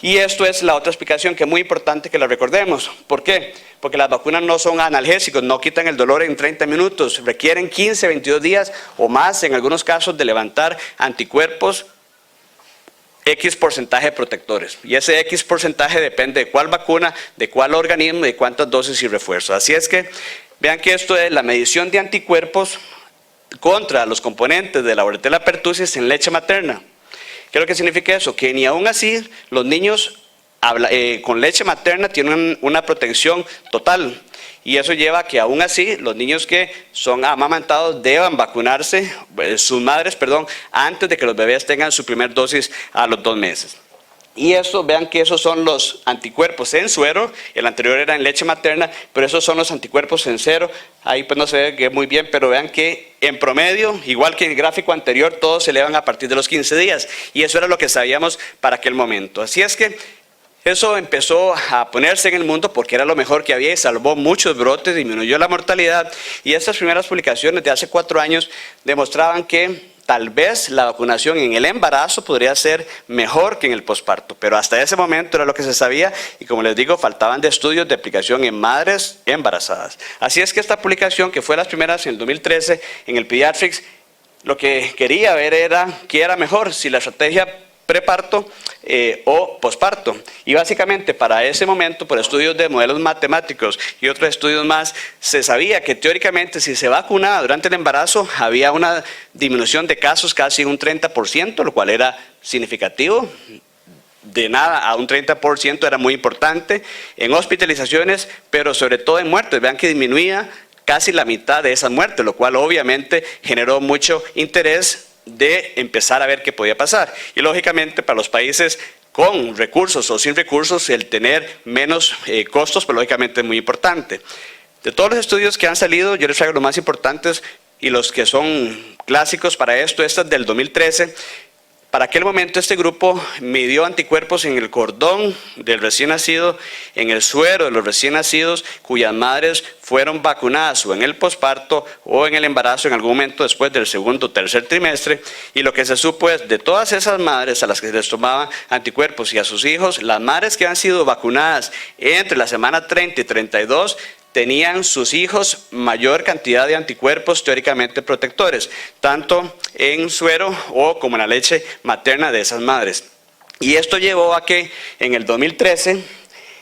Y esto es la otra explicación que es muy importante que la recordemos. ¿Por qué? Porque las vacunas no son analgésicos, no quitan el dolor en 30 minutos, requieren 15, 22 días o más en algunos casos de levantar anticuerpos X porcentaje de protectores. Y ese X porcentaje depende de cuál vacuna, de cuál organismo, de cuántas dosis y refuerzos. Así es que vean que esto es la medición de anticuerpos contra los componentes de la Bordetella pertussis en leche materna. ¿Qué es lo que significa eso? Que ni aún así los niños con leche materna tienen una protección total. Y eso lleva a que aún así los niños que son amamantados deban vacunarse, sus madres, antes de que los bebés tengan su primer dosis a los 2 meses. Y eso, vean que esos son los anticuerpos en suero, el anterior era en leche materna, pero esos son los anticuerpos en cero. Ahí pues no se ve muy bien, pero vean que en promedio, igual que en el gráfico anterior, todos se elevan a partir de los 15 días. Y eso era lo que sabíamos para aquel momento. Así es que eso empezó a ponerse en el mundo porque era lo mejor que había y salvó muchos brotes, disminuyó la mortalidad. Y estas primeras publicaciones de hace 4 años demostraban que tal vez la vacunación en el embarazo podría ser mejor que en el posparto, pero hasta ese momento era lo que se sabía y, como les digo, faltaban de estudios de aplicación en madres embarazadas. Así es que esta publicación, que fue las primeras en el 2013 en el Pediatrics, lo que quería ver era qué era mejor, si la estrategia preparto o posparto. Y básicamente para ese momento, por estudios de modelos matemáticos y otros estudios más, se sabía que teóricamente si se vacunaba durante el embarazo había una disminución de casos casi un 30%, lo cual era significativo. De nada a un 30% era muy importante en hospitalizaciones, pero sobre todo en muertes. Vean que disminuía casi la mitad de esas muertes, lo cual obviamente generó mucho interés de empezar a ver qué podía pasar. Y lógicamente para los países con recursos o sin recursos, el tener menos costos, pues lógicamente es muy importante. De todos los estudios que han salido, yo les traigo los más importantes y los que son clásicos para esto. Este es del 2013. Para aquel momento este grupo midió anticuerpos en el cordón del recién nacido, en el suero de los recién nacidos cuyas madres fueron vacunadas o en el posparto o en el embarazo en algún momento después del segundo o tercer trimestre. Y lo que se supo es de todas esas madres a las que se les tomaban anticuerpos y a sus hijos, las madres que han sido vacunadas entre la semana 30 y 32 tenían sus hijos mayor cantidad de anticuerpos teóricamente protectores, tanto en suero o como en la leche materna de esas madres. Y esto llevó a que en el 2013,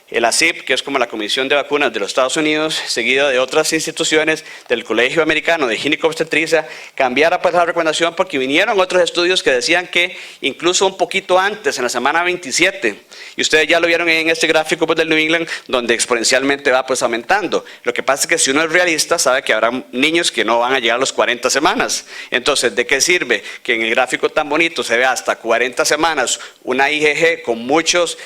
el ACIP, que es como la Comisión de Vacunas de los Estados Unidos, seguida de otras instituciones del Colegio Americano de Ginecobstetricia, cambiara pues la recomendación porque vinieron otros estudios que decían que incluso un poquito antes, en la semana 27, y ustedes ya lo vieron en este gráfico pues, del New England, donde exponencialmente va pues aumentando. Lo que pasa es que si uno es realista, sabe que habrá niños que no van a llegar a los 40 semanas. Entonces, ¿de qué sirve que en el gráfico tan bonito se vea hasta 40 semanas una IgG con muchos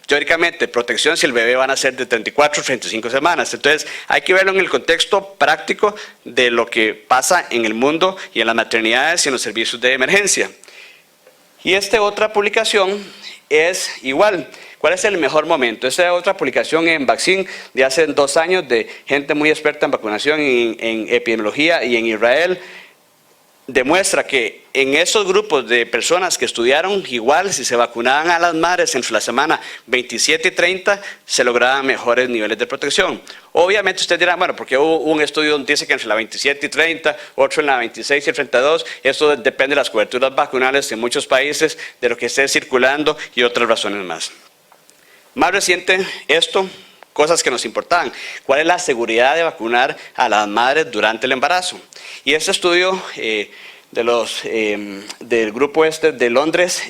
teóricamente, protección si el bebé van a ser de 34 o 35 semanas. Entonces, hay que verlo en el contexto práctico de lo que pasa en el mundo y en las maternidades y en los servicios de emergencia. Y esta otra publicación es igual. ¿Cuál es el mejor momento? Esta es otra publicación en Vaccine de hace 2 años de gente muy experta en vacunación, en epidemiología y en Israel. Demuestra que en esos grupos de personas que estudiaron, igual si se vacunaban a las madres entre la semana 27 y 30, se lograban mejores niveles de protección. Obviamente ustedes dirán, bueno, porque hubo un estudio donde dice que entre la 27 y 30, otro en la 26 y 32, esto depende de las coberturas vacunales en muchos países, de lo que esté circulando y otras razones más. Más reciente esto, cosas que nos importaban. ¿Cuál es la seguridad de vacunar a las madres durante el embarazo? Y este estudio del grupo de Londres,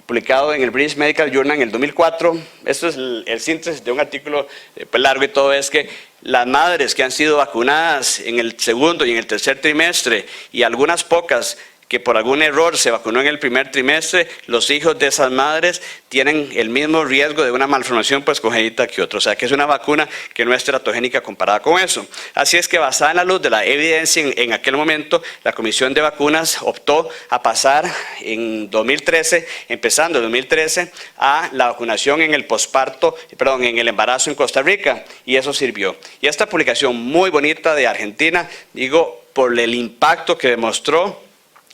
publicado en el British Medical Journal en el 2004, esto es el síntesis de un artículo pues largo y todo, es que las madres que han sido vacunadas en el segundo y en el tercer trimestre y algunas pocas que por algún error se vacunó en el primer trimestre, los hijos de esas madres tienen el mismo riesgo de una malformación pues congénita que otros. O sea que es una vacuna que no es teratogénica comparada con eso. Así es que basada en la luz de la evidencia en aquel momento, la Comisión de Vacunas optó a pasar en 2013, empezando en 2013, a la vacunación en el en el embarazo en Costa Rica, y eso sirvió. Y esta publicación muy bonita de Argentina, digo, por el impacto que demostró,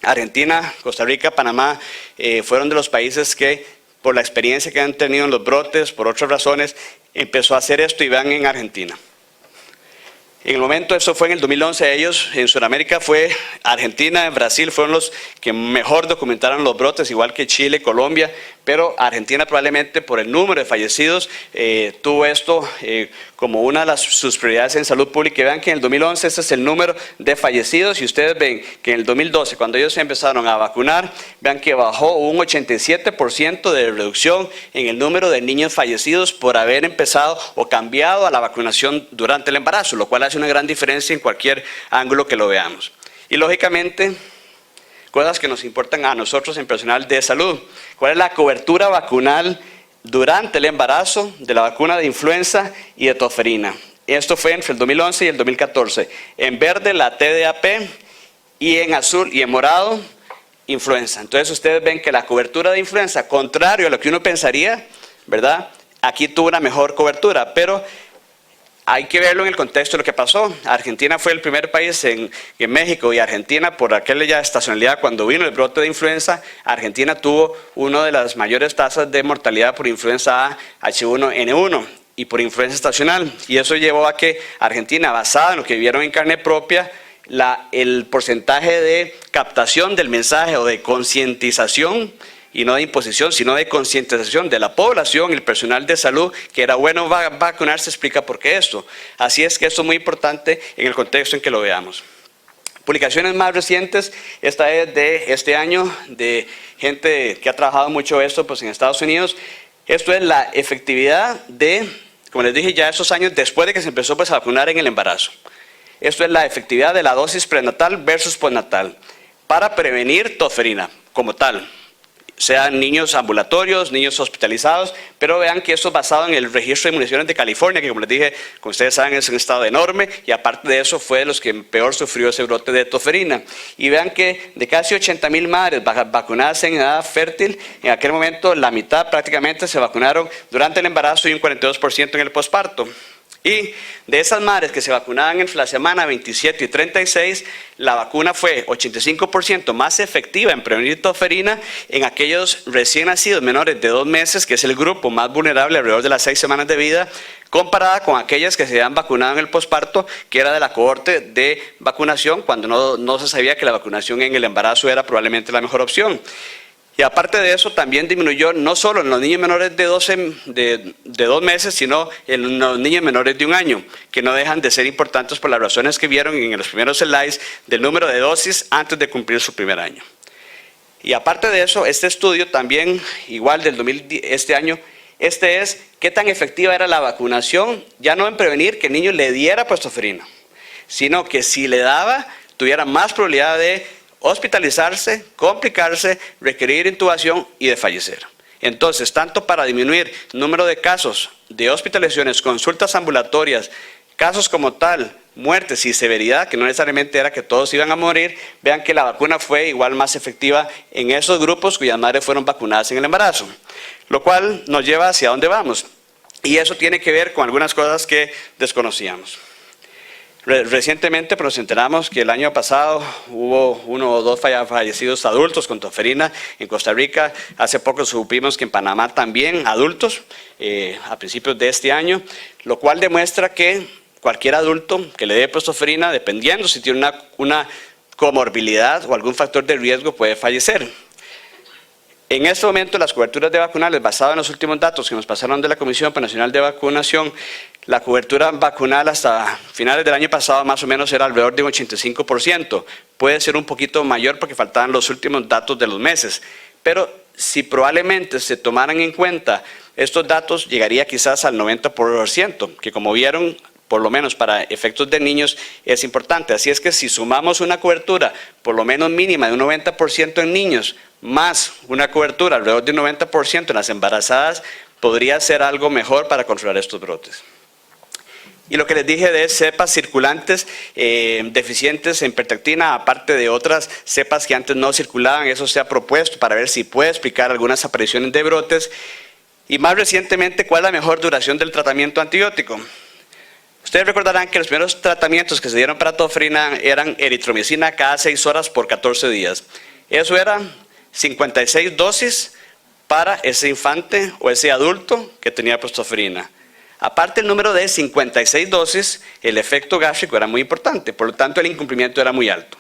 Argentina, Costa Rica, Panamá fueron de los países que, por la experiencia que han tenido en los brotes, por otras razones, empezó a hacer esto, y vean en Argentina. En el momento, eso fue en el 2011, ellos en Sudamérica fue Argentina, Brasil fueron los que mejor documentaron los brotes, igual que Chile, Colombia, pero Argentina probablemente por el número de fallecidos tuvo esto como una de sus prioridades en salud pública. Y vean que en el 2011 este es el número de fallecidos y ustedes ven que en el 2012, cuando ellos empezaron a vacunar, vean que bajó un 87% de reducción en el número de niños fallecidos por haber empezado o cambiado a la vacunación durante el embarazo, lo cual hace una gran diferencia en cualquier ángulo que lo veamos. Y lógicamente, cosas que nos importan a nosotros en personal de salud. ¿Cuál es la cobertura vacunal durante el embarazo de la vacuna de influenza y de tosferina? Esto fue entre el 2011 y el 2014. En verde la TDAP y en azul y en morado influenza. Entonces ustedes ven que la cobertura de influenza, contrario a lo que uno pensaría, ¿verdad? Aquí tuvo una mejor cobertura, pero hay que verlo en el contexto de lo que pasó. Argentina fue el primer país en México y Argentina, por aquella estacionalidad, cuando vino el brote de influenza, Argentina tuvo una de las mayores tasas de mortalidad por influenza A, H1N1 y por influenza estacional. Y eso llevó a que Argentina, basada en lo que vieron en carne propia, el porcentaje de captación del mensaje o de concientización, y no de imposición, sino de concientización de la población y el personal de salud, que era bueno vacunarse, explica por qué esto. Así es que esto es muy importante en el contexto en que lo veamos. Publicaciones más recientes, esta es de este año, de gente que ha trabajado mucho esto pues en Estados Unidos. Esto es la efectividad de, como les dije, ya esos años después de que se empezó pues a vacunar en el embarazo. Esto es la efectividad de la dosis prenatal versus postnatal para prevenir tosferina como tal, sean niños ambulatorios, niños hospitalizados, pero vean que esto es basado en el registro de inmunizaciones de California, que como les dije, como ustedes saben, es un estado enorme, y aparte de eso fue de los que peor sufrió ese brote de tosferina. Y vean que de casi 80,000 madres vacunadas en edad fértil, en aquel momento la mitad prácticamente se vacunaron durante el embarazo y un 42% en el posparto. Y de esas madres que se vacunaban entre la semana 27 y 36, la vacuna fue 85% más efectiva en prevenir tosferina en aquellos recién nacidos menores de 2 meses, que es el grupo más vulnerable alrededor de las 6 semanas de vida, comparada con aquellas que se habían vacunado en el posparto, que era de la cohorte de vacunación, cuando no se sabía que la vacunación en el embarazo era probablemente la mejor opción. Y aparte de eso, también disminuyó no solo en los niños menores de 2 meses, sino en los niños menores de 1 año, que no dejan de ser importantes por las razones que vieron en los primeros slides del número de dosis antes de cumplir su primer año. Y aparte de eso, este estudio también, igual del este año, este es qué tan efectiva era la vacunación, ya no en prevenir que el niño le diera tosferina, sino que si le daba, tuviera más probabilidad de hospitalizarse, complicarse, requerir intubación y de fallecer. Entonces, tanto para disminuir el número de casos de hospitalizaciones, consultas ambulatorias, casos como tal, muertes y severidad, que no necesariamente era que todos iban a morir, vean que la vacuna fue igual más efectiva en esos grupos cuyas madres fueron vacunadas en el embarazo. Lo cual nos lleva hacia dónde vamos. Y eso tiene que ver con algunas cosas que desconocíamos. Recientemente nos enteramos que el año pasado hubo 1 o 2 fallecidos adultos con tosferina en Costa Rica. Hace poco supimos que en Panamá también adultos, a principios de este año, lo cual demuestra que cualquier adulto que le dé tosferina, dependiendo si tiene una comorbilidad o algún factor de riesgo, puede fallecer. En este momento, las coberturas de vacunales, basadas en los últimos datos que nos pasaron de la Comisión Nacional de Vacunación, la cobertura vacunal hasta finales del año pasado más o menos era alrededor de un 85%. Puede ser un poquito mayor porque faltaban los últimos datos de los meses. Pero si probablemente se tomaran en cuenta estos datos, llegaría quizás al 90%, que como vieron, por lo menos para efectos de niños, es importante. Así es que si sumamos una cobertura por lo menos mínima de un 90% en niños, más una cobertura alrededor de un 90% en las embarazadas, podría ser algo mejor para controlar estos brotes. Y lo que les dije de cepas circulantes deficientes en pertectina, aparte de otras cepas que antes no circulaban, eso se ha propuesto para ver si puede explicar algunas apariciones de brotes. Y más recientemente, ¿cuál es la mejor duración del tratamiento antibiótico? Ustedes recordarán que los primeros tratamientos que se dieron para tosferina eran eritromicina cada 6 horas por 14 días. Eso era 56 dosis para ese infante o ese adulto que tenía tosferina. aparte del número de 56 dosis, el efecto gástrico era muy importante, por lo tanto el incumplimiento era muy alto.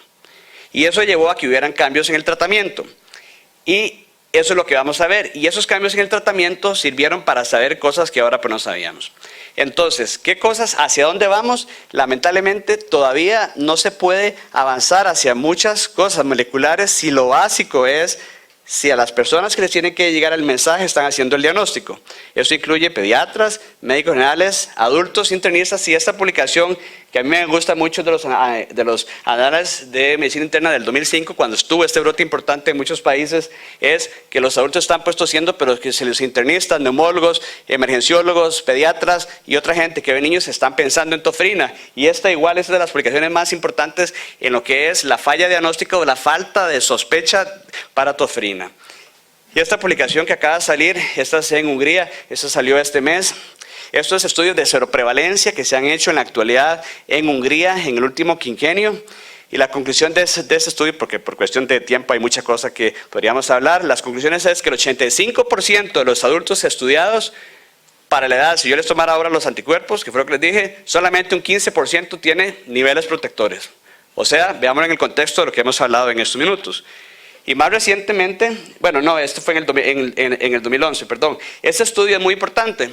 Y eso llevó a que hubieran cambios en el tratamiento. Y eso es lo que vamos a ver. Y esos cambios en el tratamiento sirvieron para saber cosas que ahora pues no sabíamos. Entonces, ¿qué cosas? ¿Hacia dónde vamos? Lamentablemente todavía no se puede avanzar hacia muchas cosas moleculares si lo básico es si a las personas que les tiene que llegar el mensaje están haciendo el diagnóstico. Eso incluye pediatras, médicos generales, adultos, internistas, y esta publicación que a mí me gusta mucho de los análisis de medicina interna del 2005, cuando estuvo este brote importante en muchos países, es que los adultos están puestos siendo, pero que los internistas, neumólogos, emergenciólogos, pediatras y otra gente que ve niños están pensando en tofirina. Y esta igual es de las publicaciones más importantes en lo que es la falla diagnóstica o la falta de sospecha para tofirina. Y esta publicación que acaba de salir, esta es en Hungría, esta salió este mes. Estos estudios de seroprevalencia que se han hecho en la actualidad en Hungría en el último quinquenio. Y la conclusión de ese estudio, porque por cuestión de tiempo hay muchas cosas que podríamos hablar, las conclusiones es que el 85% de los adultos estudiados para la edad, si yo les tomara ahora los anticuerpos, que fue lo que les dije, solamente un 15% tiene niveles protectores. O sea, veámoslo en el contexto de lo que hemos hablado en estos minutos. Y más recientemente, bueno, no, esto fue en el 2011, perdón. Este estudio es muy importante,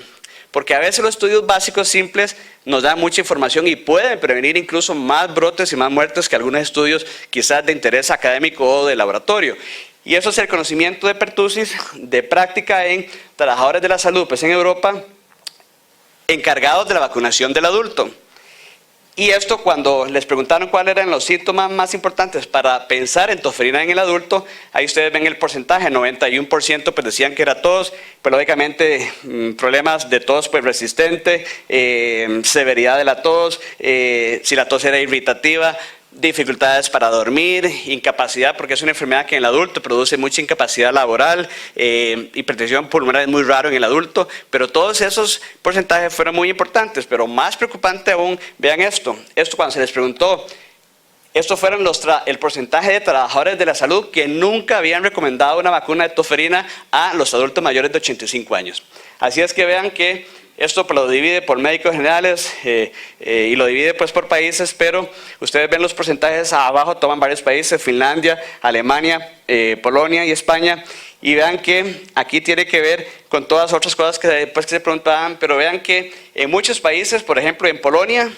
porque a veces los estudios básicos simples nos dan mucha información y pueden prevenir incluso más brotes y más muertes que algunos estudios quizás de interés académico o de laboratorio. Y eso es el conocimiento de pertussis de práctica en trabajadores de la salud, pues en Europa, encargados de la vacunación del adulto. Y esto cuando les preguntaron cuáles eran los síntomas más importantes para pensar en tofirina en el adulto, ahí ustedes ven el porcentaje, 91% pues decían que era tos, pero lógicamente problemas de tos pues resistente, severidad de la tos, si la tos era irritativa, dificultades para dormir, incapacidad, porque es una enfermedad que en el adulto produce mucha incapacidad laboral, hipertensión pulmonar es muy raro en el adulto, pero todos esos porcentajes fueron muy importantes. Pero más preocupante aún, vean esto cuando se les preguntó, estos fueron el porcentaje de trabajadores de la salud que nunca habían recomendado una vacuna de tofirina a los adultos mayores de 85 años. Así es que vean que esto lo divide por médicos generales y lo divide pues por países, pero ustedes ven los porcentajes abajo, toman varios países, Finlandia, Alemania, Polonia y España, y vean que aquí tiene que ver con todas las otras cosas que después que se preguntaban, pero vean que en muchos países, por ejemplo en Polonia,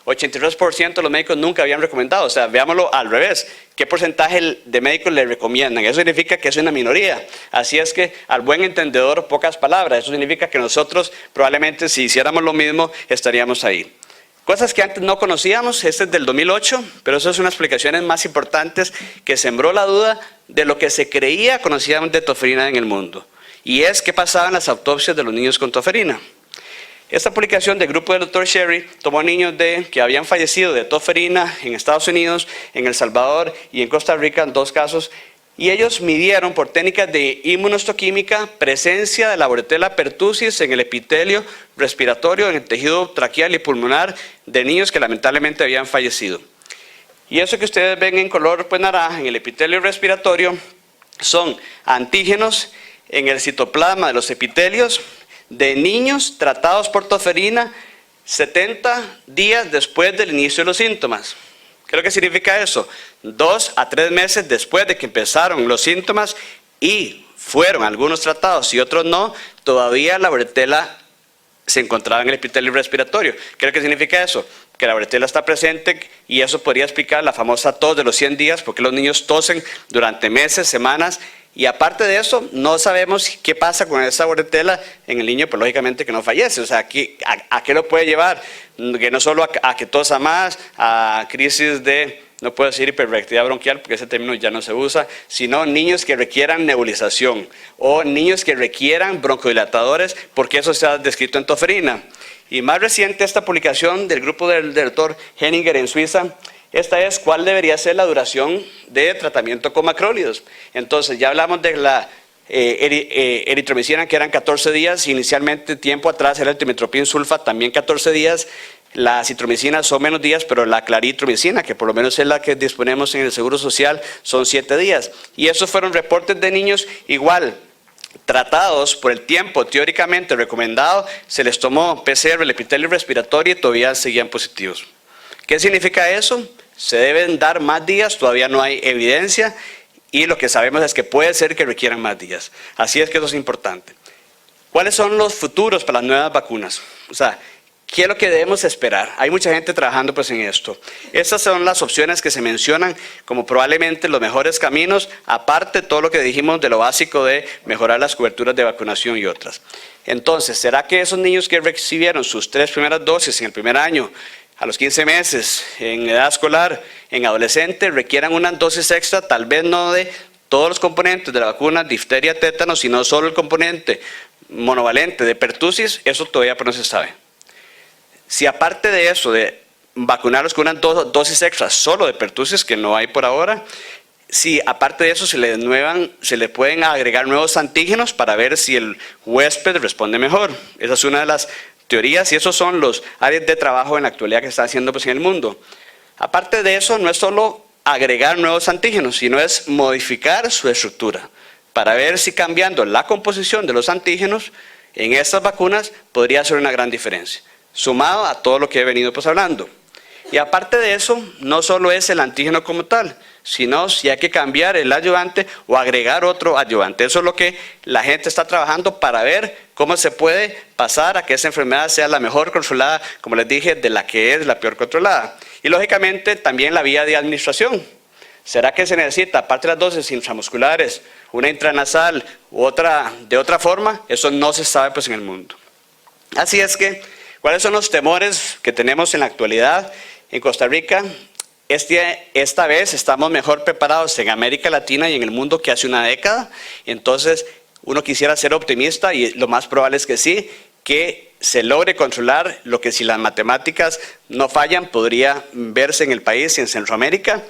83% de los médicos nunca habían recomendado. O sea, veámoslo al revés. ¿Qué porcentaje de médicos le recomiendan? Eso significa que es una minoría. Así es que al buen entendedor, pocas palabras. Eso significa que nosotros probablemente si hiciéramos lo mismo estaríamos ahí. Cosas que antes no conocíamos, este es del 2008, pero esas son las explicaciones más importantes que sembró la duda de lo que se creía conocíamos de tofirina en el mundo. Y es qué pasaba en las autopsias de los niños con tofirina. Esta publicación del grupo del Dr. Sherry tomó niños que habían fallecido de tofirina en Estados Unidos, en El Salvador y en Costa Rica, en 2 casos, y ellos midieron por técnicas de inmunohistoquímica presencia de la Bordetella pertussis en el epitelio respiratorio, en el tejido traqueal y pulmonar de niños que lamentablemente habían fallecido. Y eso que ustedes ven en color pues, naranja en el epitelio respiratorio son antígenos en el citoplasma de los epitelios de niños tratados por tofirina 70 días después del inicio de los síntomas. ¿Qué es lo que significa eso? 2 a 3 meses después de que empezaron los síntomas y fueron algunos tratados y otros no, todavía la Bordetella se encontraba en el epitelio respiratorio. ¿Qué es lo que significa eso? Que la Bordetella está presente y eso podría explicar la famosa tos de los 100 días, porque los niños tosen durante meses, semanas. Y aparte de eso, no sabemos qué pasa con esa Bordetella en el niño, pues lógicamente que no fallece. O sea, ¿a qué lo puede llevar? Que no solo a que tosa más, a crisis de, no puedo decir hiperreactividad bronquial, porque ese término ya no se usa, sino niños que requieran nebulización o niños que requieran broncodilatadores, porque eso se ha descrito en tofirina. Y más reciente esta publicación del grupo del doctor Henninger en Suiza, esta es cuál debería ser la duración de tratamiento con macrólidos. Entonces ya hablamos de la eritromicina que eran 14 días, inicialmente tiempo atrás era el trimestoprim sulfa también 14 días, la citromicina son menos días, pero la claritromicina, que por lo menos es la que disponemos en el Seguro Social, son 7 días. Y esos fueron reportes de niños igual. tratados por el tiempo teóricamente recomendado, se les tomó PCR, el epitelio respiratorio y todavía seguían positivos. ¿Qué significa eso? Se deben dar más días, todavía no hay evidencia y lo que sabemos es que puede ser que requieran más días. Así es que eso es importante. ¿Cuáles son los futuros para las nuevas vacunas? O sea, ¿qué es lo que debemos esperar? Hay mucha gente trabajando pues en esto. Estas son las opciones que se mencionan como probablemente los mejores caminos, aparte de todo lo que dijimos de lo básico de mejorar las coberturas de vacunación y otras. Entonces, ¿será que esos niños que recibieron sus 3 primeras dosis en el primer año, a los 15 meses, en edad escolar, en adolescente, requieran una dosis extra, tal vez no de todos los componentes de la vacuna, difteria, tétano, sino solo el componente monovalente de pertussis? Eso todavía no se sabe. Si aparte de eso, de vacunarlos con una dosis extra solo de pertussis, que no hay por ahora, si aparte de eso se le pueden agregar nuevos antígenos para ver si el huésped responde mejor. Esa es una de las teorías y esos son los áreas de trabajo en la actualidad que está haciendo pues, en el mundo. Aparte de eso, no es solo agregar nuevos antígenos, sino es modificar su estructura para ver si cambiando la composición de los antígenos en estas vacunas podría hacer una gran diferencia, sumado a todo lo que he venido pues hablando. Y aparte de eso, no solo es el antígeno como tal, sino si hay que cambiar el adyuvante o agregar otro adyuvante. Eso es lo que la gente está trabajando para ver cómo se puede pasar a que esa enfermedad sea la mejor controlada, como les dije, de la que es la peor controlada. Y lógicamente también la vía de administración. ¿Será que se necesita, aparte de las dosis intramusculares, una intranasal u otra de otra forma? Eso no se sabe pues en el mundo. Así es que, ¿cuáles son los temores que tenemos en la actualidad en Costa Rica? Esta vez estamos mejor preparados en América Latina y en el mundo que hace una década. Entonces, uno quisiera ser optimista y lo más probable es que sí, que se logre controlar lo que si las matemáticas no fallan podría verse en el país y en Centroamérica.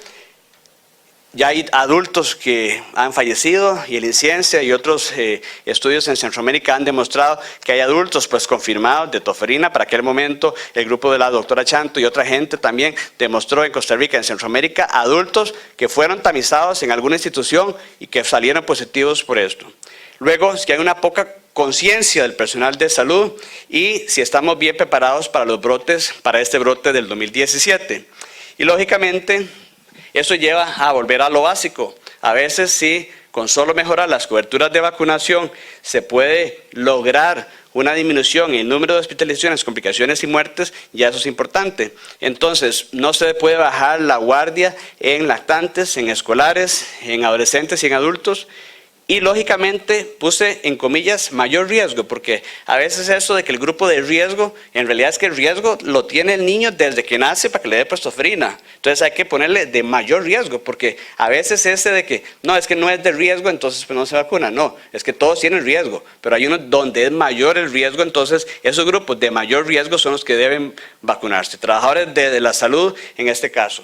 Ya hay adultos que han fallecido y el INCIENSE y otros estudios en Centroamérica han demostrado que hay adultos pues confirmados de toferina. Para aquel momento el grupo de la doctora Chanto y otra gente también demostró en Costa Rica, en Centroamérica, adultos que fueron tamizados en alguna institución y que salieron positivos por esto. Luego, es que hay una poca conciencia del personal de salud y si estamos bien preparados para los brotes, para este brote del 2017. Y lógicamente, eso lleva a volver a lo básico. A veces sí, con solo mejorar las coberturas de vacunación, se puede lograr una disminución en el número de hospitalizaciones, complicaciones y muertes, ya eso es importante. Entonces, no se puede bajar la guardia en lactantes, en escolares, en adolescentes y en adultos. Y lógicamente puse en comillas mayor riesgo, porque a veces eso de que el grupo de riesgo, en realidad es que el riesgo lo tiene el niño desde que nace para que le dé prostoferina. Entonces hay que ponerle de mayor riesgo, porque a veces ese de que no, es que no es de riesgo, entonces pues no se vacuna. No, es que todos tienen riesgo, pero hay unos donde es mayor el riesgo, entonces esos grupos de mayor riesgo son los que deben vacunarse. Trabajadores de la salud en este caso.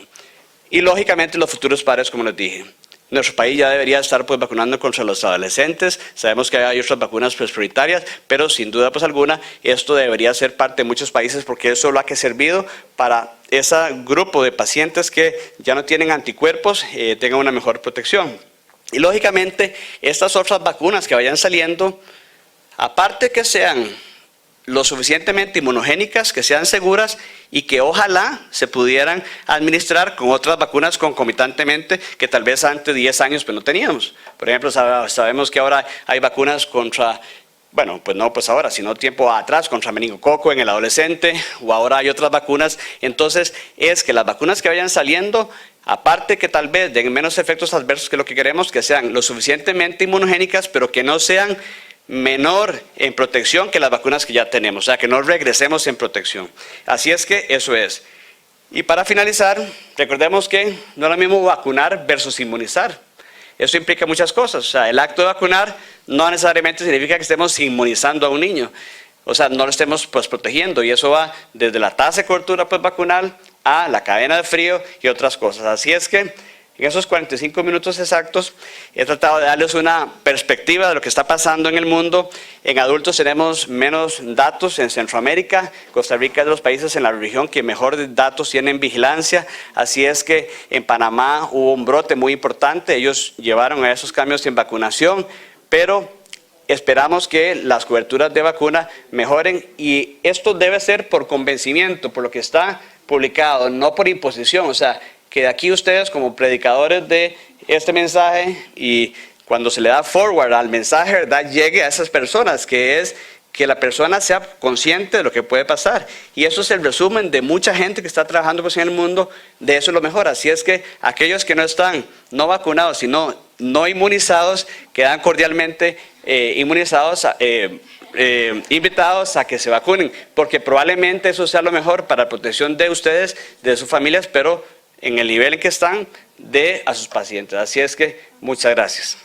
Y lógicamente los futuros padres, como les dije. Nuestro país ya debería estar pues, vacunando contra los adolescentes. Sabemos que hay otras vacunas pues, prioritarias, pero sin duda pues, alguna esto debería ser parte de muchos países porque eso es lo que ha servido para ese grupo de pacientes que ya no tienen anticuerpos, tengan una mejor protección. Y lógicamente estas otras vacunas que vayan saliendo, aparte que sean lo suficientemente inmunogénicas, que sean seguras y que ojalá se pudieran administrar con otras vacunas concomitantemente que tal vez antes de 10 años pues no teníamos. Por ejemplo, sabemos que ahora hay vacunas contra, bueno, pues no pues ahora, sino tiempo atrás, contra meningococo en el adolescente, o ahora hay otras vacunas. Entonces, es que las vacunas que vayan saliendo, aparte que tal vez den menos efectos adversos que lo que queremos, que sean lo suficientemente inmunogénicas, pero que no sean menor en protección que las vacunas que ya tenemos, o sea, que no regresemos en protección. Así es que eso es. Y para finalizar, recordemos que no es lo mismo vacunar versus inmunizar. Eso implica muchas cosas. O sea, el acto de vacunar no necesariamente significa que estemos inmunizando a un niño. O sea, no lo estemos pues, protegiendo y eso va desde la tasa de cobertura pues, vacunal a la cadena de frío y otras cosas. Así es que en esos 45 minutos exactos he tratado de darles una perspectiva de lo que está pasando en el mundo. En adultos tenemos menos datos en Centroamérica. Costa Rica es de los países en la región que mejor datos tienen vigilancia. Así es que en Panamá hubo un brote muy importante. Ellos llevaron a esos cambios en vacunación, pero esperamos que las coberturas de vacuna mejoren y esto debe ser por convencimiento, por lo que está publicado, no por imposición. O sea, que de aquí ustedes como predicadores de este mensaje y cuando se le da forward al mensaje, ¿verdad?, llegue a esas personas, que es que la persona sea consciente de lo que puede pasar. Y eso es el resumen de mucha gente que está trabajando pues, en el mundo, de eso es lo mejor. Así es que aquellos que no están no vacunados, sino no inmunizados, quedan cordialmente invitados a que se vacunen, porque probablemente eso sea lo mejor para la protección de ustedes, de sus familias, pero en el nivel en que están, de a sus pacientes. Así es que muchas gracias.